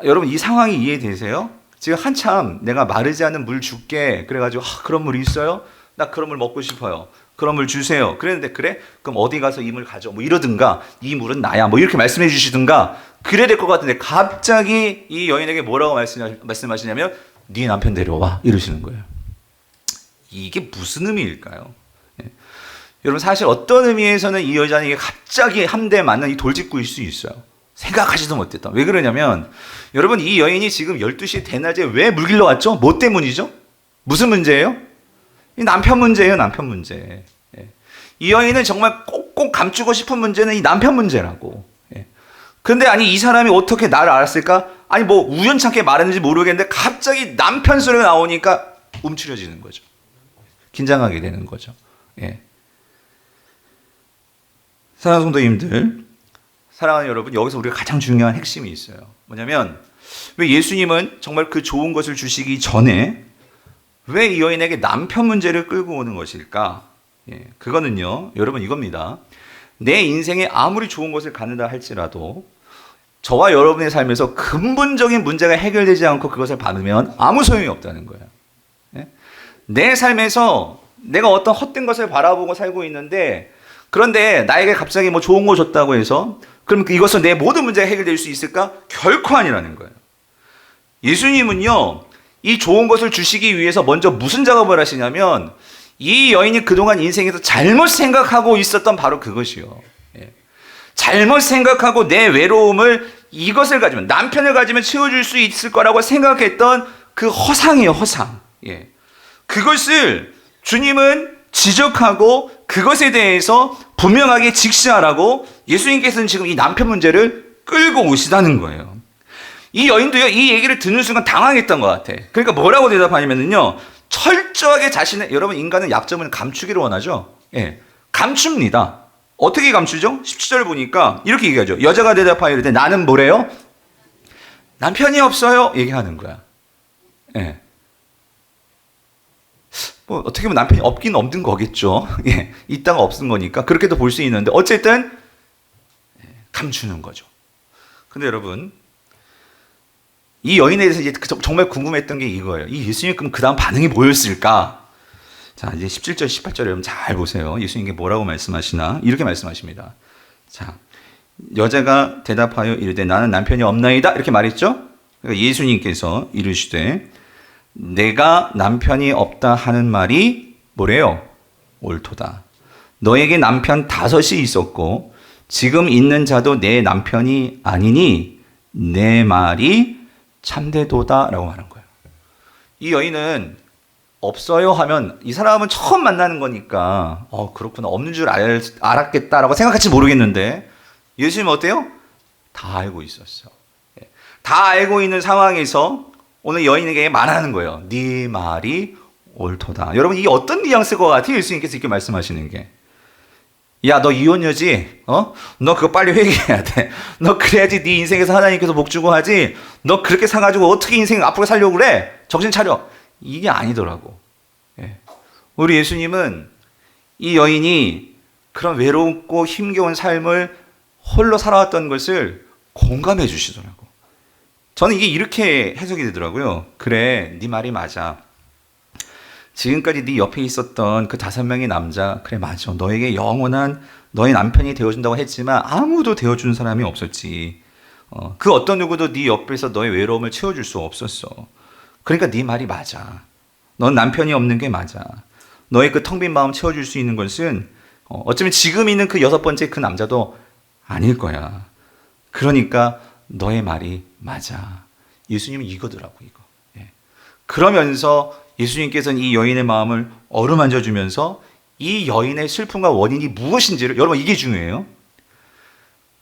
여러분 이 상황이 이해되세요? 지금 한참 내가 마르지 않은 물 줄게 그래가지고 그런 물 있어요? 나 그런 물 먹고 싶어요. 그런 물 주세요. 그랬는데 그래? 그럼 어디 가서 이 물 가져. 이러든가 이 물은 나야. 이렇게 말씀해 주시든가 그래야 될 것 같은데 갑자기 이 여인에게 뭐라고 말씀하시냐면 네 남편 데려와 이러시는 거예요. 이게 무슨 의미일까요? 여러분 사실 어떤 의미에서는 이 여자는 이게 갑자기 한 대 맞는 이 돌직구일 수 있어요. 생각하지도 못했던. 왜 그러냐면 여러분, 이 여인이 지금 12시 대낮에 왜 물길러 왔죠? 뭐 때문이죠? 무슨 문제예요? 이 남편 문제예요. 남편 문제. 예. 이 여인은 정말 꼭꼭 감추고 싶은 문제는 이 남편 문제라고. 예. 근데 아니 이 사람이 어떻게 나를 알았을까? 아니 뭐 우연찮게 말했는지 모르겠는데 갑자기 남편 소리가 나오니까 움츠려지는 거죠. 긴장하게 되는 거죠. 예. 사랑하는 성도님들, 사랑하는 여러분, 여기서 우리가 가장 중요한 핵심이 있어요. 뭐냐면 왜 예수님은 정말 그 좋은 것을 주시기 전에 왜 이 여인에게 남편 문제를 끌고 오는 것일까? 예, 그거는요, 여러분 이겁니다. 내 인생에 아무리 좋은 것을 갖는다 할지라도 저와 여러분의 삶에서 근본적인 문제가 해결되지 않고 그것을 받으면 아무 소용이 없다는 거예요. 예? 내 삶에서 내가 어떤 헛된 것을 바라보고 살고 있는데, 그런데 나에게 갑자기 뭐 좋은 거 줬다고 해서 그럼 이것은 내 모든 문제가 해결될 수 있을까? 결코 아니라는 거예요. 예수님은요, 이 좋은 것을 주시기 위해서 먼저 무슨 작업을 하시냐면 이 여인이 그동안 인생에서 잘못 생각하고 있었던 바로 그것이요. 예. 잘못 생각하고 내 외로움을 이것을 가지면, 남편을 가지면 채워줄 수 있을 거라고 생각했던 그 허상이에요, 허상. 예. 그것을 주님은 지적하고 그것에 대해서 분명하게 직시하라고 예수님께서는 지금 이 남편 문제를 끌고 오시다는 거예요. 이 여인도요, 이 얘기를 듣는 순간 당황했던 것 같아. 그러니까 뭐라고 대답하냐면요, 철저하게 자신의, 여러분 인간은 약점을 감추기를 원하죠. 예, 감춥니다. 어떻게 감추죠? 17절 보니까 이렇게 얘기하죠. 여자가 대답하여 이르되 나는 뭐래요? 남편이 없어요. 얘기하는 거야. 예. 뭐 어떻게 보면 남편이 없긴 없는 거겠죠. 예, 있다가 없은 거니까 그렇게도 볼 수 있는데 어쨌든 감추는 거죠. 근데 여러분, 이 여인에 대해서 이제 정말 궁금했던 게 이거예요. 이 예수님 그럼 그 다음 반응이 뭐였을까? 자, 이제 17절, 18절 여러분 잘 보세요. 예수님께 뭐라고 말씀하시나? 이렇게 말씀하십니다. 자, 여자가 대답하여 이르되 나는 남편이 없나이다. 이렇게 말했죠? 그러니까 예수님께서 이르시되 내가 남편이 없다 하는 말이 뭐래요? 옳도다. 너에게 남편 5이 있었고 지금 있는 자도 내 남편이 아니니 내 말이 참되도다 라고 하는 거예요. 이 여인은 없어요 하면 이 사람은 처음 만나는 거니까 그렇구나, 없는 줄 알았겠다라고 생각할지 모르겠는데 예수님은 어때요? 다 알고 있었어. 다 알고 있는 상황에서 오늘 여인에게 말하는 거예요. 네 말이 옳도다. 여러분, 이게 어떤 뉘앙스일 것 같아요? 예수님께서 이렇게 말씀하시는 게. 야, 너 이혼녀지? 너 그거 빨리 회개해야 돼. 너 그래야지 네 인생에서 하나님께서 복 주고 하지. 너 그렇게 사가지고 어떻게 인생 앞으로 살려고 그래? 정신 차려. 이게 아니더라고. 예. 우리 예수님은 이 여인이 그런 외롭고 힘겨운 삶을 홀로 살아왔던 것을 공감해 주시더라고. 저는 이게 이렇게 해석이 되더라고요. 그래, 네 말이 맞아. 지금까지 네 옆에 있었던 그 5명의 남자, 그래 맞아, 너에게 영원한 너의 남편이 되어준다고 했지만 아무도 되어주는 사람이 없었지. 그 어떤 누구도 네 옆에서 너의 외로움을 채워줄 수 없었어. 그러니까 네 말이 맞아. 넌 남편이 없는 게 맞아. 너의 그 텅 빈 마음 채워줄 수 있는 것은 어쩌면 지금 있는 그 6번째 그 남자도 아닐 거야. 그러니까 너의 말이 맞아. 예수님은 이거더라고, 이거. 예. 그러면서 예수님께서는 이 여인의 마음을 어루만져 주면서 이 여인의 슬픔과 원인이 무엇인지를, 여러분 이게 중요해요.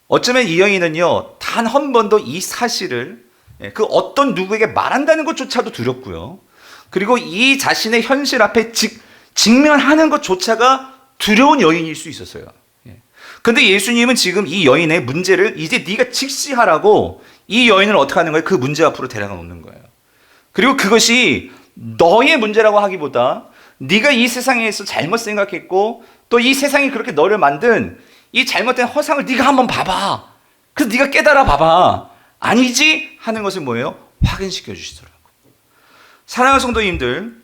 어쩌면 이 여인은요, 단 한 번도 이 사실을 그 어떤 누구에게 말한다는 것조차도 두렵고요. 그리고 이 자신의 현실 앞에 직면하는 것조차가 두려운 여인일 수 있었어요. 근데 예수님은 지금 이 여인의 문제를 이제 네가 직시하라고 이 여인을 어떻게 하는 거예요? 그 문제 앞으로 데려가 놓는 거예요. 그리고 그것이 너의 문제라고 하기보다 네가 이 세상에서 잘못 생각했고 또 이 세상이 그렇게 너를 만든 이 잘못된 허상을 네가 한번 봐봐. 그래서 네가 깨달아 봐봐. 아니지 하는 것은 뭐예요? 확인시켜 주시더라고요. 사랑하는 성도님들,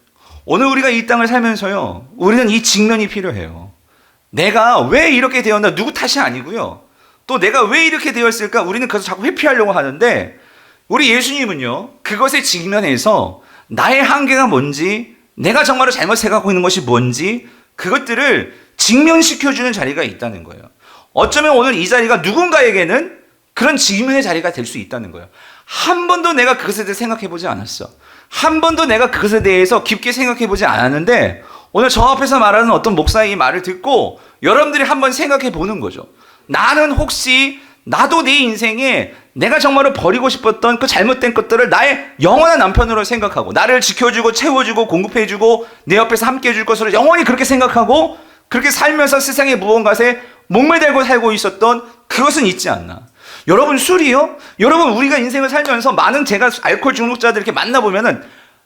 오늘 우리가 이 땅을 살면서요, 우리는 이 직면이 필요해요. 내가 왜 이렇게 되었나? 누구 탓이 아니고요. 또 내가 왜 이렇게 되었을까? 우리는 그래서 자꾸 회피하려고 하는데 우리 예수님은요, 그것에 직면해서 나의 한계가 뭔지, 내가 정말로 잘못 생각하고 있는 것이 뭔지 그것들을 직면시켜주는 자리가 있다는 거예요. 어쩌면 오늘 이 자리가 누군가에게는 그런 직면의 자리가 될 수 있다는 거예요. 한 번도 내가 그것에 대해 생각해 보지 않았어. 한 번도 내가 그것에 대해서 깊게 생각해 보지 않았는데 오늘 저 앞에서 말하는 어떤 목사의 이 말을 듣고 여러분들이 한번 생각해 보는 거죠. 나는 혹시 나도 내 인생에 내가 정말로 버리고 싶었던 그 잘못된 것들을 나의 영원한 남편으로 생각하고 나를 지켜주고 채워주고 공급해주고 내 옆에서 함께 해줄 것으로 영원히 그렇게 생각하고 그렇게 살면서 세상의 무언가에 목매달고 살고 있었던 그것은 있지 않나. 여러분 술이요? 여러분 우리가 인생을 살면서 많은 제가 알코올 중독자들 이렇게 만나보면은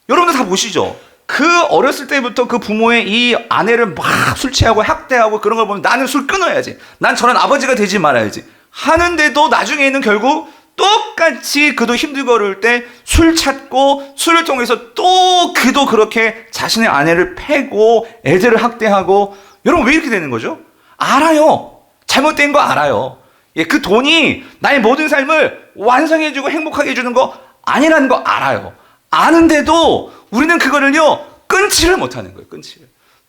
여러분들 다 보시죠. 그 어렸을 때부터 그 부모의 이 아내를 막 술 취하고 학대하고 그런 걸 보면 나는 술 끊어야지. 난 저런 아버지가 되지 말아야지. 하는데도 나중에는 결국 똑같이 그도 힘들고 어려울 때 술 찾고 술을 통해서 또 그도 그렇게 자신의 아내를 패고 애들을 학대하고 여러분 왜 이렇게 되는 거죠? 알아요. 잘못된 거 알아요. 예, 그 돈이 나의 모든 삶을 완성해주고 행복하게 해주는 거 아니라는 거 알아요. 아는데도 우리는 그거를요 끊지를 못하는 거예요. 끊지를.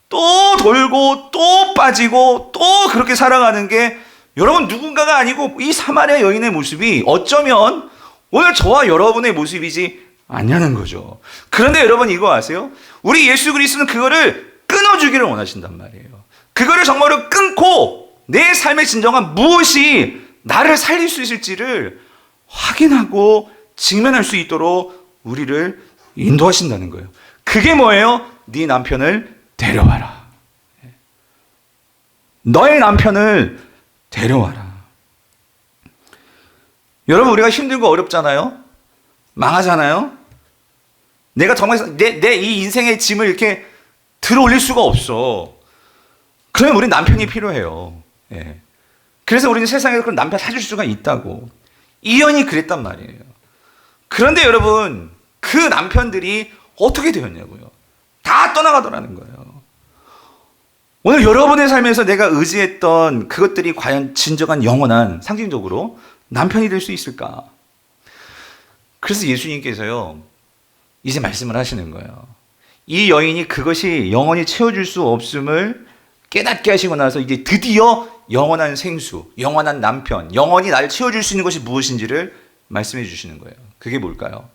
또 돌고 또 빠지고 또 그렇게 살아가는 게 여러분 누군가가 아니고 이 사마리아 여인의 모습이 어쩌면 오늘 저와 여러분의 모습이지 않냐는 거죠. 그런데 여러분 이거 아세요? 우리 예수 그리스도는 그거를 끊어주기를 원하신단 말이에요. 그거를 정말로 끊고 내 삶의 진정한 무엇이 나를 살릴 수 있을지를 확인하고 직면할 수 있도록 우리를 인도하신다는 거예요. 그게 뭐예요? 네 남편을 데려와라. 너의 남편을 데려와라. 여러분 우리가 힘들고 어렵잖아요. 망하잖아요. 내가 정말 내 이 인생의 짐을 이렇게 들어 올릴 수가 없어. 그러면 우리 남편이 필요해요. 예. 그래서 우리는 세상에서 그런 남편 사줄 수가 있다고. 이연이 그랬단 말이에요. 그런데 여러분 그 남편들이 어떻게 되었냐고요. 다 떠나가더라는 거예요. 오늘 여러분의 삶에서 내가 의지했던 그것들이 과연 진정한 영원한 상징적으로 남편이 될 수 있을까? 그래서 예수님께서요 이제 말씀을 하시는 거예요. 이 여인이 그것이 영원히 채워줄 수 없음을 깨닫게 하시고 나서 이제 드디어 영원한 생수, 영원한 남편, 영원히 나를 채워줄 수 있는 것이 무엇인지를 말씀해 주시는 거예요. 그게 뭘까요?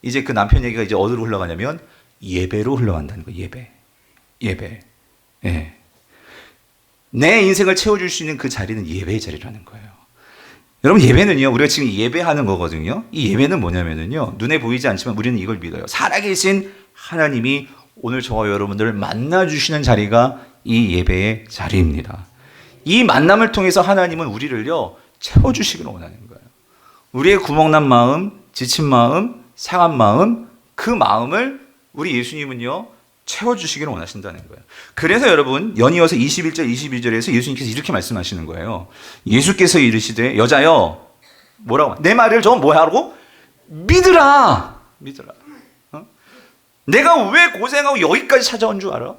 이제 그 남편 얘기가 이제 어디로 흘러가냐면 예배로 흘러간다는 거예요. 예배. 예. 내 인생을 채워줄 수 있는 그 자리는 예배의 자리라는 거예요. 여러분 예배는요 우리가 지금 예배하는 거거든요. 이 예배는 뭐냐면요 눈에 보이지 않지만 우리는 이걸 믿어요. 살아계신 하나님이 오늘 저와 여러분들을 만나주시는 자리가 이 예배의 자리입니다. 이 만남을 통해서 하나님은 우리를요 채워주시기를 원하는 거예요. 우리의 구멍난 마음, 지친 마음, 상한 마음, 그 마음을 우리 예수님은요 채워주시기를 원하신다는 거예요. 그래서 여러분 연이어서 21절 22절에서 예수님께서 이렇게 말씀하시는 거예요. 예수께서 이르시되 여자여 뭐라고? 내 말을 좀 뭐하라고? 믿으라. 어? 내가 왜 고생하고 여기까지 찾아온 줄 알아?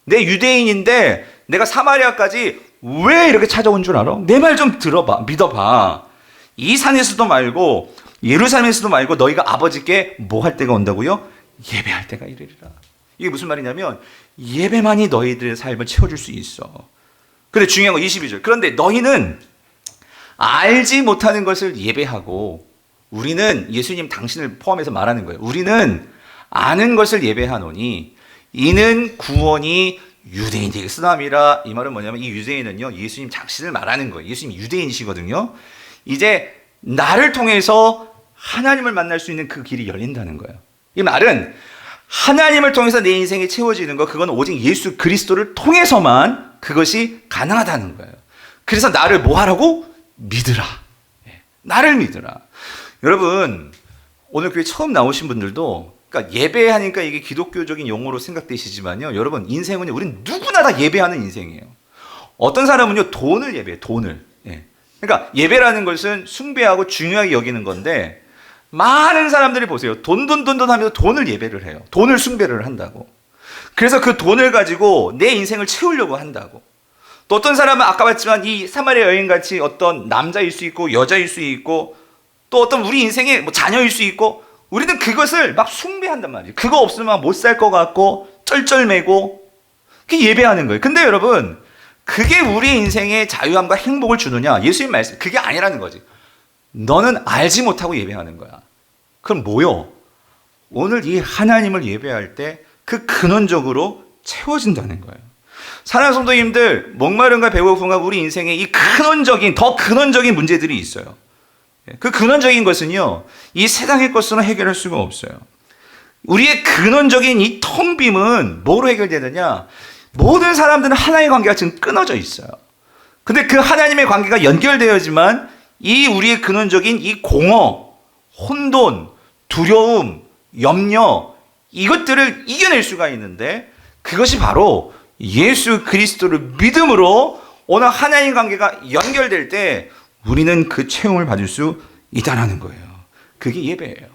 내 유대인인데 내가 사마리아까지 왜 이렇게 찾아온 줄 알아? 내 말 좀 들어봐. 믿어봐. 이 산에서도 말고 예루살렘에서도 말고 너희가 아버지께 뭐 할 때가 온다고요? 예배할 때가 이르리라. 이게 무슨 말이냐면 예배만이 너희들의 삶을 채워줄 수 있어. 근데 중요한 거 22절. 그런데 너희는 알지 못하는 것을 예배하고 우리는 예수님 당신을 포함해서 말하는 거예요. 우리는 아는 것을 예배하노니 이는 구원이 유대인에게 쓰나미라. 이 말은 뭐냐면 이 유대인은요 예수님 당신을 말하는 거예요. 예수님 유대인이시거든요. 이제 나를 통해서 하나님을 만날 수 있는 그 길이 열린다는 거예요. 이 말은 하나님을 통해서 내 인생이 채워지는 거 그건 오직 예수 그리스도를 통해서만 그것이 가능하다는 거예요. 그래서 나를 뭐 하라고? 믿으라. 나를 믿으라. 여러분 오늘 교회 처음 나오신 분들도 그러니까 예배하니까 이게 기독교적인 용어로 생각되시지만요. 여러분 인생은 우리는 누구나 다 예배하는 인생이에요. 어떤 사람은요 돈을 예배해요. 돈을. 그러니까 예배라는 것은 숭배하고 중요하게 여기는 건데 많은 사람들이 보세요. 돈 하면서 돈을 예배를 해요. 돈을 숭배를 한다고. 그래서 그 돈을 가지고 내 인생을 채우려고 한다고. 또 어떤 사람은 아까 봤지만 이 사마리아 여인같이 어떤 남자일 수 있고 여자일 수 있고 또 어떤 우리 인생의 뭐 자녀일 수 있고 우리는 그것을 막 숭배한단 말이에요. 그거 없으면 못 살 것 같고 쩔쩔매고 그게 예배하는 거예요. 근데 여러분 그게 우리 인생의 자유함과 행복을 주느냐? 예수님 말씀 그게 아니라는 거지. 너는 알지 못하고 예배하는 거야. 그럼 뭐요? 오늘 이 하나님을 예배할 때 그 근원적으로 채워진다는 거예요. 사랑하는 성도님들, 목마름과 배고픔과 우리 인생에 이 더 근원적인 문제들이 있어요. 그 근원적인 것은요, 이 세상의 것으로 해결할 수가 없어요. 우리의 근원적인 이 텅 빔은 뭐로 해결되느냐? 모든 사람들은 하나님의 관계가 지금 끊어져 있어요. 근데 그 하나님의 관계가 연결되어야지만 이 우리의 근원적인 이 공허, 혼돈, 두려움, 염려, 이것들을 이겨낼 수가 있는데, 그것이 바로 예수 그리스도를 믿음으로 오늘 하나님 관계가 연결될 때 우리는 그 체험을 받을 수 있다는 거예요. 그게 예배예요.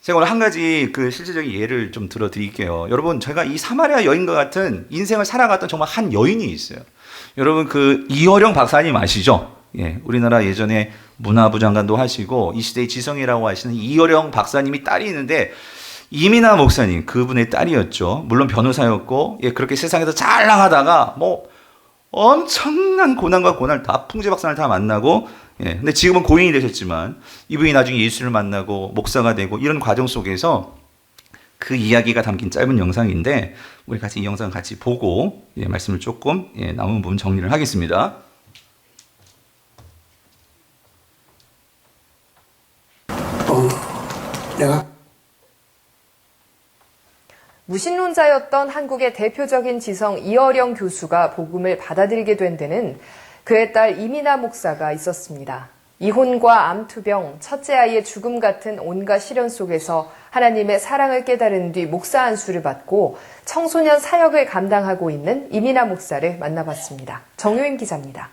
제가 오늘 한 가지 그 실제적인 예를 좀 들어드릴게요. 여러분, 제가 이 사마리아 여인과 같은 인생을 살아갔던 정말 한 여인이 있어요. 여러분, 그 이어령 박사님 아시죠? 예, 우리나라 예전에 문화부 장관도 하시고 이 시대의 지성이라고 하시는 이어령 박사님이 딸이 있는데, 이민아 목사님, 그분의 딸이었죠. 물론 변호사였고, 예, 그렇게 세상에서 잘 나가다가 뭐 엄청난 고난과 고난을 다, 풍지박산을 다 만나고, 예, 근데 지금은 고인이 되셨지만 이분이 나중에 예수를 만나고 목사가 되고 이런 과정 속에서 그 이야기가 담긴 짧은 영상인데, 우리 같이 이 영상을 같이 보고, 예, 말씀을 조금, 예, 남은 부분 정리를 하겠습니다. 내가 무신론자였던 한국의 대표적인 지성 이어령 교수가 복음을 받아들이게 된 데는 그의 딸 이민아 목사가 있었습니다. 이혼과 암투병, 첫째 아이의 죽음 같은 온갖 시련 속에서 하나님의 사랑을 깨달은 뒤 목사 안수를 받고 청소년 사역을 감당하고 있는 이민아 목사를 만나봤습니다. 정효임 기자입니다.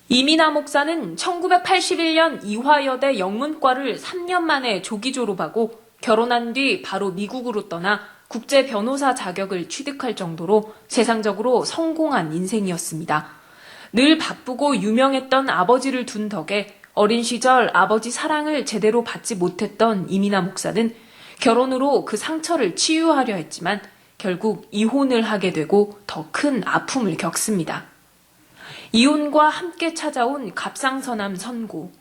이민아 목사는 1981년 이화여대 영문과를 3년 만에 조기 졸업하고 결혼한 뒤 바로 미국으로 떠나 국제 변호사 자격을 취득할 정도로 세상적으로 성공한 인생이었습니다. 늘 바쁘고 유명했던 아버지를 둔 덕에 어린 시절 아버지 사랑을 제대로 받지 못했던 이민아 목사는 결혼으로 그 상처를 치유하려 했지만 결국 이혼을 하게 되고 더 큰 아픔을 겪습니다. 이혼과 함께 찾아온 갑상선암 선고,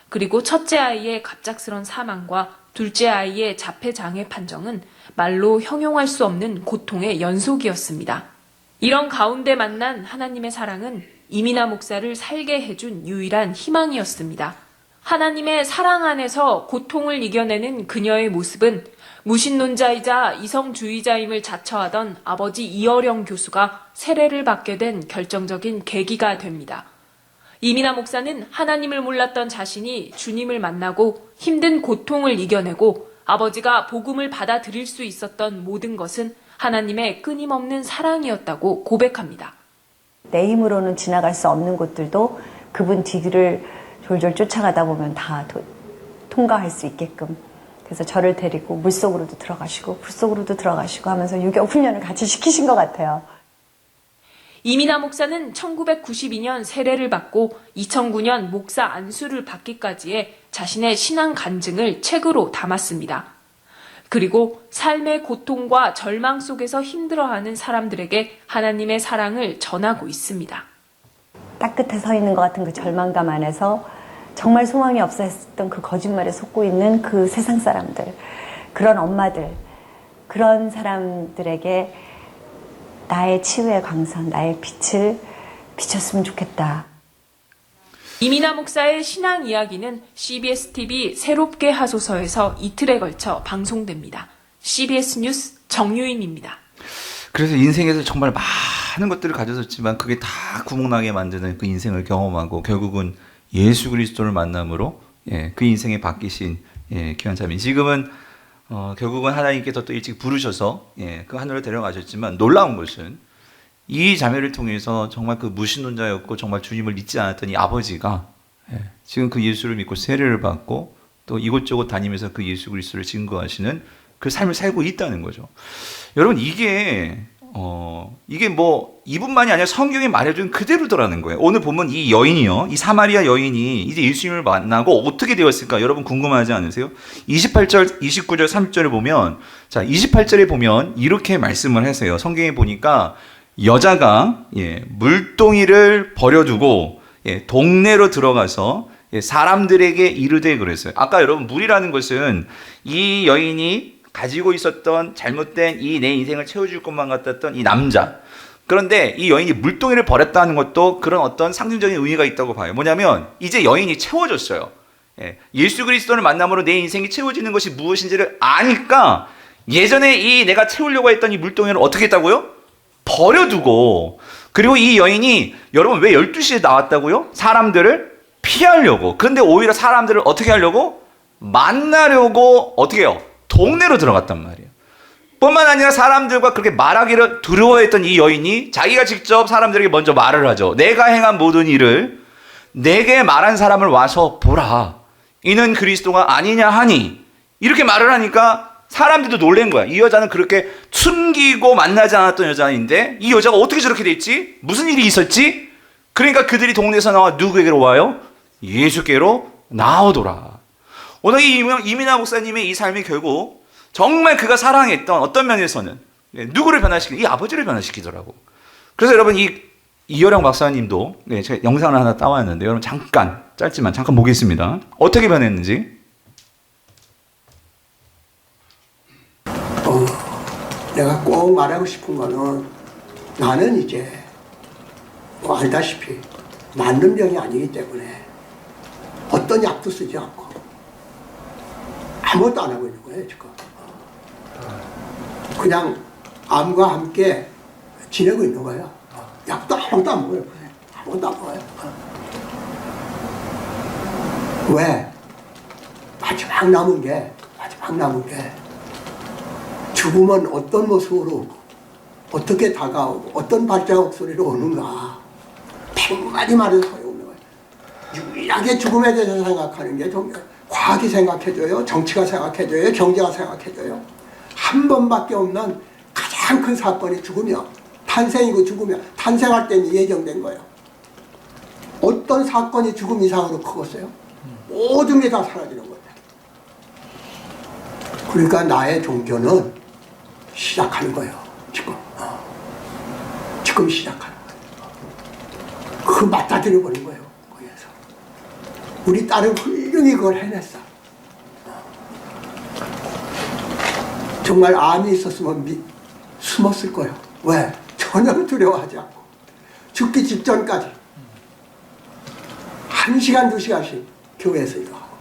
그리고 첫째 아이의 갑작스런 사망과 둘째 아이의 자폐장애 판정은 말로 형용할 수 없는 고통의 연속이었습니다. 이런 가운데 만난 하나님의 사랑은 이민아 목사를 살게 해준 유일한 희망이었습니다. 하나님의 사랑 안에서 고통을 이겨내는 그녀의 모습은 무신론자이자 이성주의자임을 자처하던 아버지 이어령 교수가 세례를 받게 된 결정적인 계기가 됩니다. 이민아 목사는 하나님을 몰랐던 자신이 주님을 만나고 힘든 고통을 이겨내고 아버지가 복음을 받아들일 수 있었던 모든 것은 하나님의 끊임없는 사랑이었다고 고백합니다. 내 힘으로는 지나갈 수 없는 곳들도 그분 뒤를 졸졸 쫓아가다 보면 다 통과할 수 있게끔, 그래서 저를 데리고 물속으로도 들어가시고 불속으로도 들어가시고 하면서 유교 훈련을 같이 시키신 것 같아요. 이민아 목사는 1992년 세례를 받고 2009년 목사 안수를 받기까지의 자신의 신앙 간증을 책으로 담았습니다. 그리고 삶의 고통과 절망 속에서 힘들어하는 사람들에게 하나님의 사랑을 전하고 있습니다. 땅끝에 서 있는 것 같은 그 절망감 안에서 정말 소망이 없어 했던 그 거짓말에 속고 있는 그 세상 사람들, 그런 엄마들, 그런 사람들에게 나의 치유의 광선, 나의 빛을 비쳤으면 좋겠다. 이민아 목사의 신앙 이야기는 CBS TV 새롭게 하소서에서 이틀에 걸쳐 방송됩니다. CBS 뉴스 정유임입니다. 그래서 인생에서 정말 많은 것들을 가졌었지만 그게 다 구멍나게 만드는 그 인생을 경험하고 결국은 예수 그리스도를 만남으로, 예, 그 인생에 바뀌신, 예, 귀한 자매. 지금은 결국은 하나님께서 또 일찍 부르셔서, 예, 그 하늘로 데려가셨지만 놀라운 것은 이 자매를 통해서 정말 그 무신론자였고 정말 주님을 믿지 않았던 이 아버지가, 예, 지금 그 예수를 믿고 세례를 받고 또 이곳저곳 다니면서 그 예수 그리스도를 증거하시는 그 삶을 살고 있다는 거죠. 여러분, 이게 뭐 이분만이 아니라 성경이 말해준 그대로더라는 거예요. 오늘 보면 이 여인이요, 이 사마리아 여인이 이제 예수님을 만나고 어떻게 되었을까? 여러분 궁금하지 않으세요? 28절, 29절, 30절을 보면, 자, 28절에 보면 이렇게 말씀을 하세요. 성경에 보니까 여자가, 예, 물동이를 버려두고 예, 동네로 들어가서 예, 사람들에게 이르되 그랬어요. 아까 여러분 물이라는 것은 이 여인이 가지고 있었던 잘못된 이 내 인생을 채워줄 것만 같았던 이 남자. 그런데 이 여인이 물동이를 버렸다는 것도 그런 어떤 상징적인 의미가 있다고 봐요. 뭐냐면 이제 여인이 채워졌어요. 예, 예수 그리스도를 만남으로 내 인생이 채워지는 것이 무엇인지를 아니까 예전에 이 내가 채우려고 했던 이 물동이를 어떻게 했다고요? 버려두고. 그리고 이 여인이 여러분 왜 12시에 나왔다고요? 사람들을 피하려고. 그런데 오히려 사람들을 어떻게 하려고? 만나려고 어떻게 해요? 동네로 들어갔단 말이에요. 뿐만 아니라 사람들과 그렇게 말하기를 두려워했던 이 여인이 자기가 직접 사람들에게 먼저 말을 하죠. 내가 행한 모든 일을 내게 말한 사람을 와서 보라. 이는 그리스도가 아니냐 하니. 이렇게 말을 하니까 사람들도 놀란 거야. 이 여자는 그렇게 숨기고 만나지 않았던 여자인데 이 여자가 어떻게 저렇게 됐지? 무슨 일이 있었지? 그러니까 그들이 동네에서 나와 누구에게로 와요? 예수께로 나오더라. 오늘 이 이민아 목사님의 이 삶이 결국 정말 그가 사랑했던 어떤 면에서는 누구를 변화시키는 이 아버지를 변화시키더라고. 그래서 여러분 이 이효령 박사님도 제가 영상을 하나 따왔는데 여러분 잠깐 짧지만 잠깐 보겠습니다. 어떻게 변했는지. 내가 꼭 말하고 싶은 거는 나는 이제 뭐 알다시피 맞는 병이 아니기 때문에 어떤 약도 쓰지 않고 아무것도 안 하고 있는 거예요 지금. 그냥 암과 함께 지내고 있는 거예요. 약도 아무것도 안 먹어요. 아무것도 안 먹어요. 왜? 마지막 남은 게 죽음은 어떤 모습으로 어떻게 다가오고 어떤 발자국 소리로 오는가 100마디 말해서 소용없는 거예요. 유일하게 죽음에 대해서 생각하는 게 과학이 생각해줘요. 정치가 생각해줘요. 경제가 생각해줘요. 한 번밖에 없는 가장 큰 사건이 죽음이요. 탄생이고 죽음이요. 탄생할 때는 예정된 거예요. 어떤 사건이 죽음 이상으로 크겠어요? 모든 게 다 사라지는 거예요. 그러니까 나의 종교는 시작하는 거예요. 지금 시작하는 거예요. 그거 맞닥뜨려 버린 거예요. 거기에서 우리 딸은 훌륭히 그걸 해냈어. 정말 암이 있었으면 숨었을 거예요. 왜? 전혀 두려워하지 않고 죽기 직전까지 1시간, 2시간씩 교회에서 이거 하고.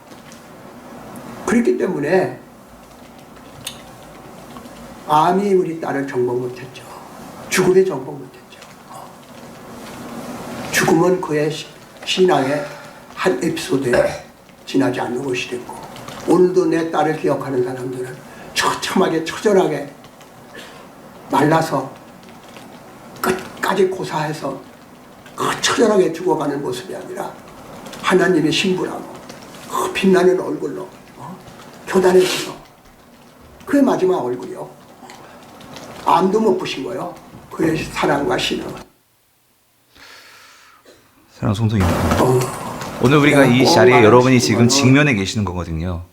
그렇기 때문에 암이 우리 딸을 정복 못했죠. 죽음이 정복 못했죠. 죽음은 그의 신앙의 한 에피소드에 지나지 않는 것이 됐고 오늘도 내 딸을 기억하는 사람들은 처참하게 처절하게 말라서 끝까지 고사해서 그 처절하게 죽어가는 모습이 아니라 하나님의 신부라고 그 빛나는 얼굴로 교단에 서서 그의 마지막 얼굴이요. 암도 못 보신 거예요. 그의 사랑과 신앙. 사랑 성도입니다. 오늘 우리가 이 자리에 여러분이 지금 직면해 계시는 거거든요.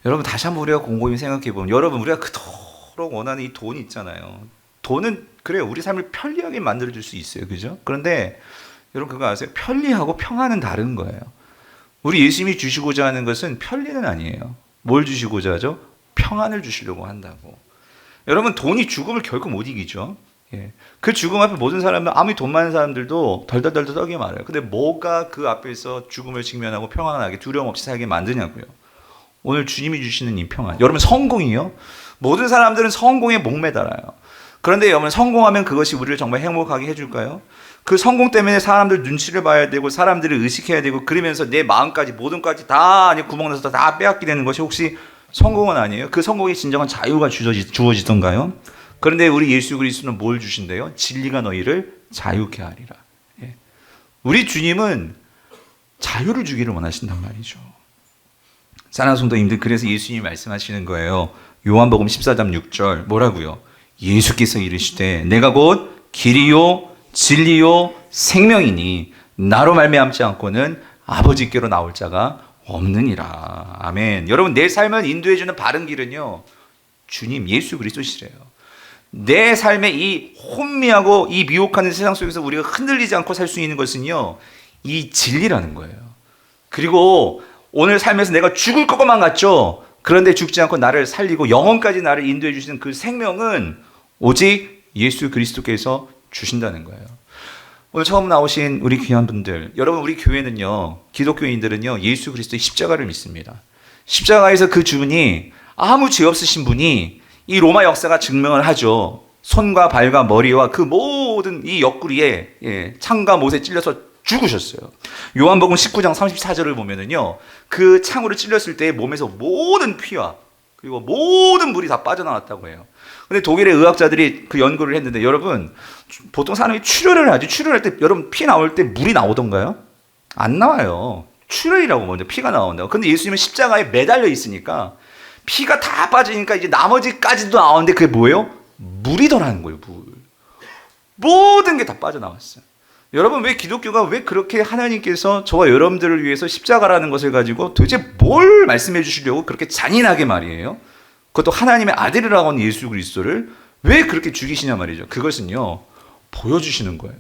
여러분 다시 한번 우리가 곰곰이 생각해 보면 여러분 우리가 그토록 원하는 이 돈이 있잖아요. 돈은 그래요. 우리 삶을 편리하게 만들어 줄 수 있어요. 그죠? 그런데 여러분 그거 아세요? 편리하고 평안은 다른 거예요. 우리 예수님이 주시고자 하는 것은 편리는 아니에요. 뭘 주시고자 하죠? 평안을 주시려고 한다고. 여러분 돈이 죽음을 결코 못 이기죠. 예. 그 죽음 앞에 모든 사람들 아무리 돈 많은 사람들도 덜덜덜 떨게 말해요. 근데 뭐가 그 앞에서 죽음을 직면하고 평안하게 두려움 없이 살게 만드냐고요. 오늘 주님이 주시는 이 평안. 여러분 성공이요. 모든 사람들은 성공에 목매달아요. 그런데 여러분 성공하면 그것이 우리를 정말 행복하게 해줄까요? 그 성공 때문에 사람들 눈치를 봐야 되고 사람들을 의식해야 되고 그러면서 내 마음까지 모든까지 다 구멍 나서 다 빼앗게 되는 것이 혹시 성공은 아니에요? 그 성공이 진정한 자유가 주어지던가요? 그런데 우리 예수 그리스도는 뭘 주신대요? 진리가 너희를 자유케 하리라. 예. 우리 주님은 자유를 주기를 원하신단 말이죠. 사랑하는 성도님들, 그래서 예수님이 말씀하시는 거예요. 요한복음 14장 6절 뭐라고요? 예수께서 이르시되 내가 곧 길이요 진리요 생명이니 나로 말미암지 않고는 아버지께로 나올 자가 없느니라. 아멘. 여러분 내 삶을 인도해주는 바른 길은요 주님 예수 그리스도시래요. 내 삶의 이 혼미하고 이 미혹하는 세상 속에서 우리가 흔들리지 않고 살 수 있는 것은요 이 진리라는 거예요. 그리고 오늘 살면서 내가 죽을 것만 같죠? 그런데 죽지 않고 나를 살리고 영원까지 나를 인도해 주시는 그 생명은 오직 예수 그리스도께서 주신다는 거예요. 오늘 처음 나오신 우리 귀한 분들, 여러분, 우리 교회는요, 기독교인들은요, 예수 그리스도의 십자가를 믿습니다. 십자가에서 그 주분이 아무 죄 없으신 분이 이 로마 역사가 증명을 하죠. 손과 발과 머리와 그 모든 이 옆구리에 창과 못에 찔려서 죽으셨어요. 요한복음 19장 34절을 보면은요, 그 창으로 찔렸을 때 몸에서 모든 피와 그리고 모든 물이 다 빠져나왔다고 해요. 근데 독일의 의학자들이 그 연구를 했는데, 여러분, 보통 사람이 출혈을 하지, 출혈할 때 여러분 피 나올 때 물이 나오던가요? 안 나와요. 출혈이라고 먼저 피가 나온다고. 근데 예수님은 십자가에 매달려 있으니까 피가 다 빠지니까 이제 나머지까지도 나오는데 그게 뭐예요? 물이더라는 거예요. 물. 모든 게 다 빠져나왔어요. 여러분, 왜 기독교가 왜 그렇게 하나님께서 저와 여러분들을 위해서 십자가라는 것을 가지고 도대체 뭘 말씀해 주시려고 그렇게 잔인하게 말이에요? 그것도 하나님의 아들이라고 하는 예수 그리스도를 왜 그렇게 죽이시냐 말이죠. 그것은요, 보여주시는 거예요.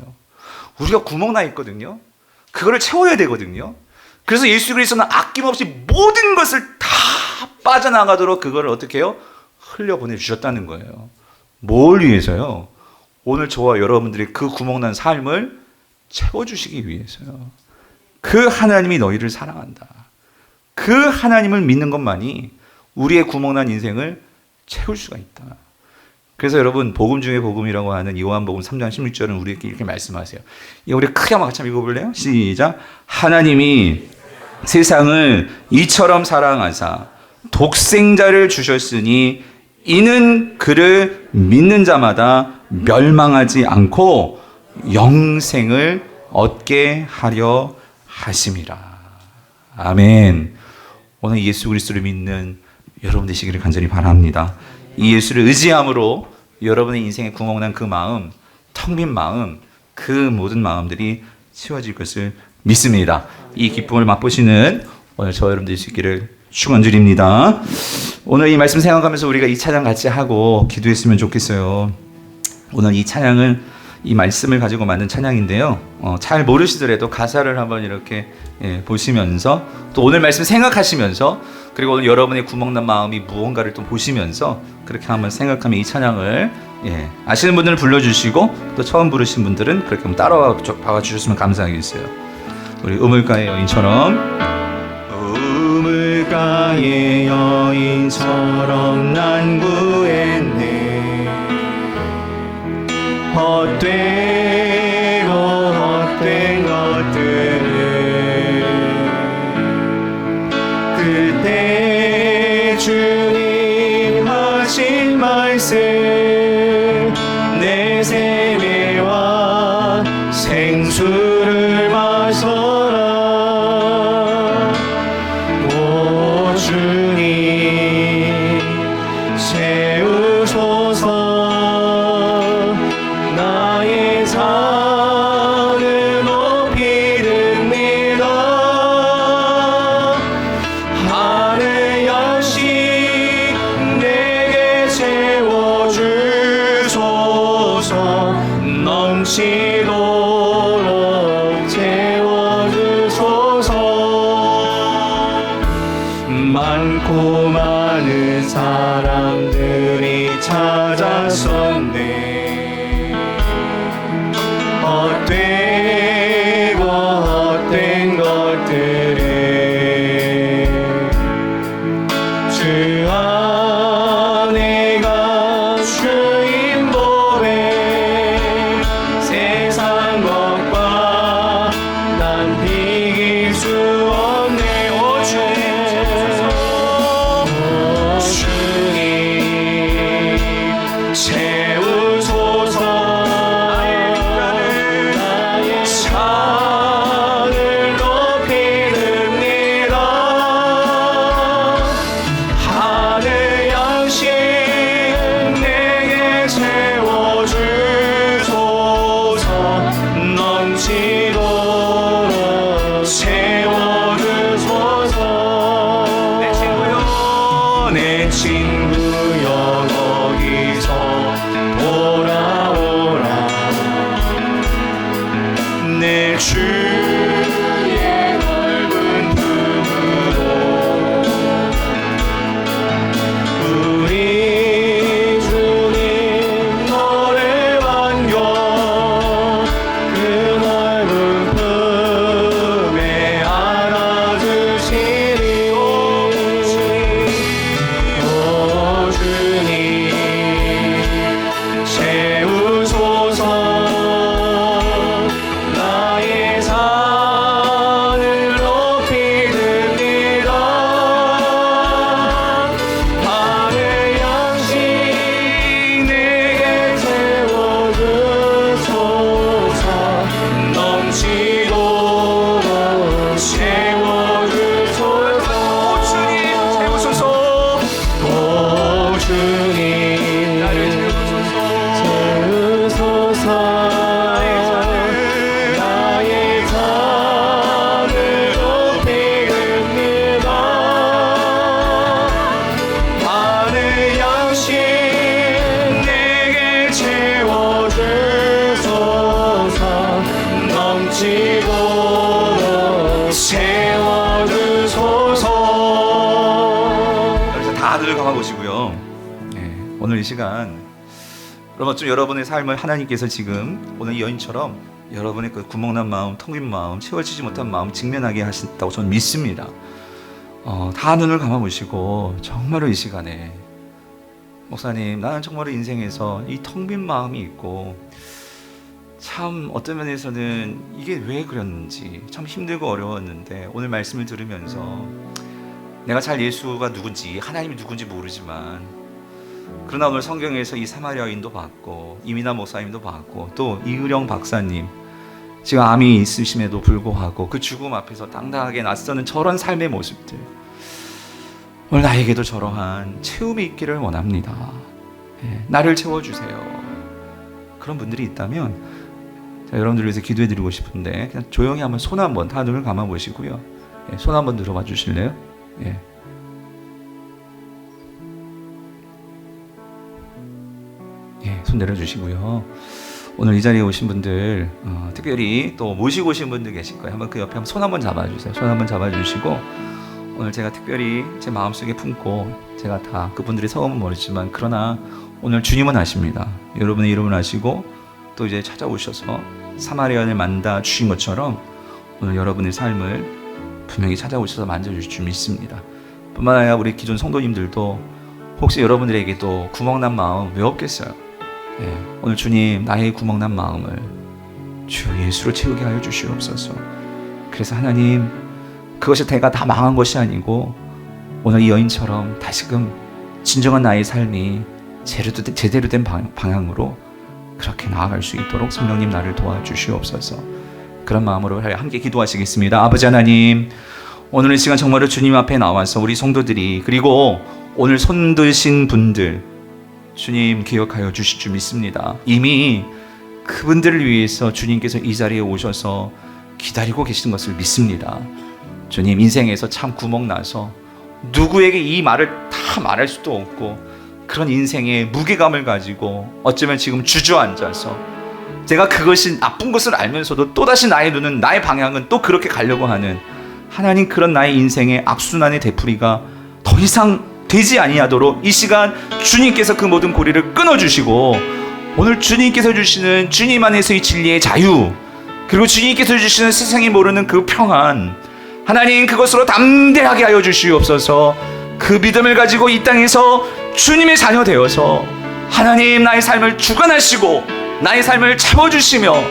우리가 구멍 나 있거든요. 그거를 채워야 되거든요. 그래서 예수 그리스도는 아낌없이 모든 것을 다 빠져나가도록 그거를 어떻게 해요? 흘려보내 주셨다는 거예요. 뭘 위해서요? 오늘 저와 여러분들의 그 구멍난 삶을 채워주시기 위해서요. 그 하나님이 너희를 사랑한다. 그 하나님을 믿는 것만이 우리의 구멍난 인생을 채울 수가 있다. 그래서 여러분, 복음 중에 복음이라고 하는 요한복음 3장 16절은 우리에게 이렇게 말씀하세요. 이거 우리 크게 한번 같이 읽어볼래요? 시작. 하나님이 세상을 이처럼 사랑하사 독생자를 주셨으니 이는 그를 믿는 자마다 멸망하지 않고 영생을 얻게 하려 하심이라. 아멘. 오늘 예수 그리스도를 믿는 여러분 되시기를 간절히 바랍니다. 이 예수를 의지함으로 여러분의 인생에 구멍난 그 마음, 텅 빈 마음, 그 모든 마음들이 치워질 것을 믿습니다. 이 기쁨을 맛보시는 오늘 저 여러분 되시기를 축원드립니다. 오늘 이 말씀 생각하면서 우리가 이 찬양 같이 하고 기도했으면 좋겠어요. 오늘 이 찬양은 이 말씀을 가지고 만든 찬양인데요. 잘 모르시더라도 가사를 한번 이렇게 보시면서 또 오늘 말씀 생각하시면서 그리고 오늘 여러분의 구멍난 마음이 무언가를 또 보시면서 그렇게 한번 생각하면 이 찬양을 아시는 분들은 불러주시고 또 처음 부르신 분들은 그렇게 한번 따라와 주셨으면 감사하겠어요. 우리 우물가의 여인처럼 우물가의 여인처럼 난 구했네. 헛되고 헛된 것들을 그때 주님 하신 말씀 내 세매와 생수를 마셔라. 오 주님 채우소서. 나의 산을 높이 듭니다. 하늘 역시 내게 채워주소서. 넘치도록 채워주소서. 많고 많은 사람들이 찾았었네. 헛되고 헛된 것들을 주 안에가 주인 보배. 세상 것과 난 비길 수 없네. 오 주님 채우소서. 산을 높이 듭니다. 하늘 양식 내게 채워주소서. 넘치도록 채워주소서. 내 친구여, 내 친구여, 거기서 돌아오라. 내 주 오늘 이 시간 여러분, 좀 여러분의 삶을 하나님께서 지금 오늘 이 여인처럼 여러분의 그 구멍난 마음, 텅 빈 마음, 채워지지 못한 마음 직면하게 하신다고 저는 믿습니다. 다 눈을 감아보시고 정말로 이 시간에 목사님, 나는 정말로 인생에서 이 텅 빈 마음이 있고 참 어떤 면에서는 이게 왜 그랬는지 참 힘들고 어려웠는데 오늘 말씀을 들으면서 내가 잘 예수가 누군지 하나님이 누군지 모르지만 그러나 오늘 성경에서 이 사마리아인도 봤고 이민아 목사님도 봤고 또 이의령 박사님 지금 암이 있으심에도 불구하고 그 죽음 앞에서 당당하게 맞서는 저런 삶의 모습들, 오늘 나에게도 저러한 체험이 있기를 원합니다. 나를 채워주세요. 그런 분들이 있다면 여러분들 위해서 기도해드리고 싶은데 그냥 조용히 한번 손 한번 다 눈을 감아보시고요. 손 한번 들어봐 주실래요? 손 내려주시고요. 오늘 이 자리에 오신 분들 특별히 또 모시고 오신 분들 계실 거예요. 한번 그 옆에 한번 손 한번 잡아주세요. 손 한번 잡아주시고 오늘 제가 특별히 제 마음속에 품고 제가 다 그분들의 성함은 모르지만 그러나 오늘 주님은 아십니다. 여러분의 이름을 아시고 또 이제 찾아오셔서 사마리아인을 만나 주신 것처럼 오늘 여러분의 삶을 분명히 찾아오셔서 만져주실 줄 믿습니다. 뿐만 아니라 우리 기존 성도님들도 혹시 여러분들에게 또 구멍난 마음 왜 없겠어요? 오늘 주님 나의 구멍난 마음을 주 예수로 채우게 하여 주시옵소서. 그래서 하나님 그것이 내가 다 망한 것이 아니고 오늘 이 여인처럼 다시금 진정한 나의 삶이 제대로 된 방향으로 그렇게 나아갈 수 있도록 성령님 나를 도와주시옵소서. 그런 마음으로 함께 기도하시겠습니다. 아버지 하나님, 오늘 이 시간 정말로 주님 앞에 나와서 우리 성도들이 그리고 오늘 손 드신 분들 주님 기억하여 주실 줄 믿습니다. 이미 그분들을 위해서 주님께서 이 자리에 오셔서 기다리고 계시는 것을 믿습니다. 주님 인생에서 참 구멍나서 누구에게 이 말을 다 말할 수도 없고 그런 인생의 무게감을 가지고 어쩌면 지금 주저앉아서 제가 그것이 나쁜 것을 알면서도 또다시 나의 눈은 나의 방향은 또 그렇게 가려고 하는 하나님, 그런 나의 인생의 악순환의 되풀이가 더 이상 되지 아니하도록 이 시간 주님께서 그 모든 고리를 끊어주시고 오늘 주님께서 주시는 주님 안에서의 진리의 자유, 그리고 주님께서 주시는 세상이 모르는 그 평안, 하나님 그것으로 담대하게 하여 주시옵소서. 그 믿음을 가지고 이 땅에서 주님의 자녀 되어서 하나님 나의 삶을 주관하시고 나의 삶을 채워주시며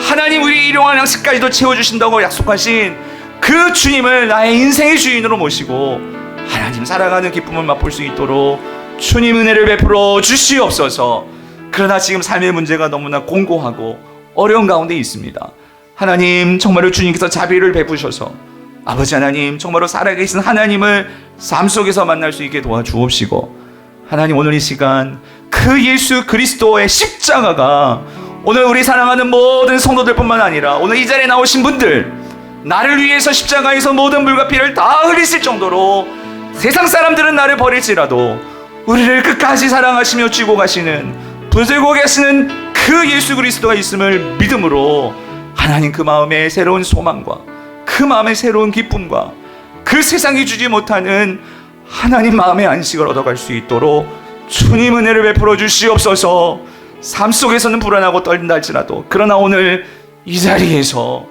하나님 우리 일용할 양식까지도 채워주신다고 약속하신 그 주님을 나의 인생의 주인으로 모시고 하나님 살아가는 기쁨을 맛볼 수 있도록 주님 은혜를 베풀어 주시옵소서. 그러나 지금 삶의 문제가 너무나 공고하고 어려운 가운데 있습니다. 하나님 정말로 주님께서 자비를 베푸셔서 아버지 하나님 정말로 살아계신 하나님을 삶 속에서 만날 수 있게 도와주옵시고 하나님 오늘 이 시간 그 예수 그리스도의 십자가가 오늘 우리 사랑하는 모든 성도들뿐만 아니라 오늘 이 자리에 나오신 분들 나를 위해서 십자가에서 모든 물과 피를 다 흘리실 정도로 세상 사람들은 나를 버릴지라도 우리를 끝까지 사랑하시며 쥐고 가시는 붙들고 계시는 그 예수 그리스도가 있음을 믿음으로 하나님 그 마음의 새로운 소망과 그 마음의 새로운 기쁨과 그 세상이 주지 못하는 하나님 마음의 안식을 얻어갈 수 있도록 주님 은혜를 베풀어 주시옵소서. 삶 속에서는 불안하고 떨린다 할지라도 그러나 오늘 이 자리에서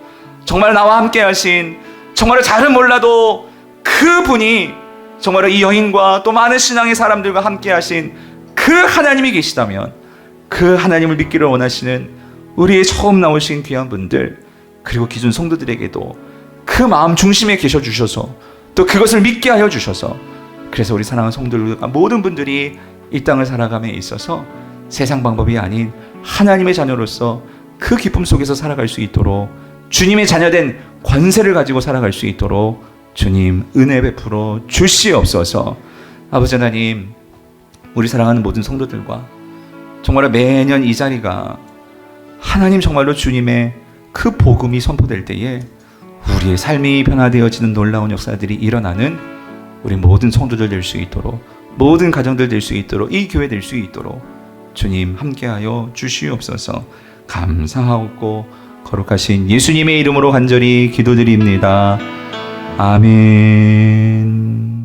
정말 나와 함께 하신 정말 잘은 몰라도 그분이 정말 이 여인과 또 많은 신앙의 사람들과 함께 하신 그 하나님이 계시다면 그 하나님을 믿기를 원하시는 우리의 처음 나오신 귀한 분들 그리고 기존 성도들에게도 그 마음 중심에 계셔 주셔서 또 그것을 믿게 하여 주셔서 그래서 우리 사랑하는 성도들과 모든 분들이 이 땅을 살아감에 있어서 세상 방법이 아닌 하나님의 자녀로서 그 기쁨 속에서 살아갈 수 있도록 주님의 자녀된 권세를 가지고 살아갈 수 있도록 주님 은혜 베풀어 주시옵소서. 아버지 하나님 우리 사랑하는 모든 성도들과 정말 매년 이 자리가 하나님 정말로 주님의 그 복음이 선포될 때에 우리의 삶이 변화되어지는 놀라운 역사들이 일어나는 우리 모든 성도들 될 수 있도록 모든 가정들 될 수 있도록 이 교회 될 수 있도록 주님 함께하여 주시옵소서. 감사하고 거룩하신 예수님의 이름으로 간절히 기도드립니다. 아멘.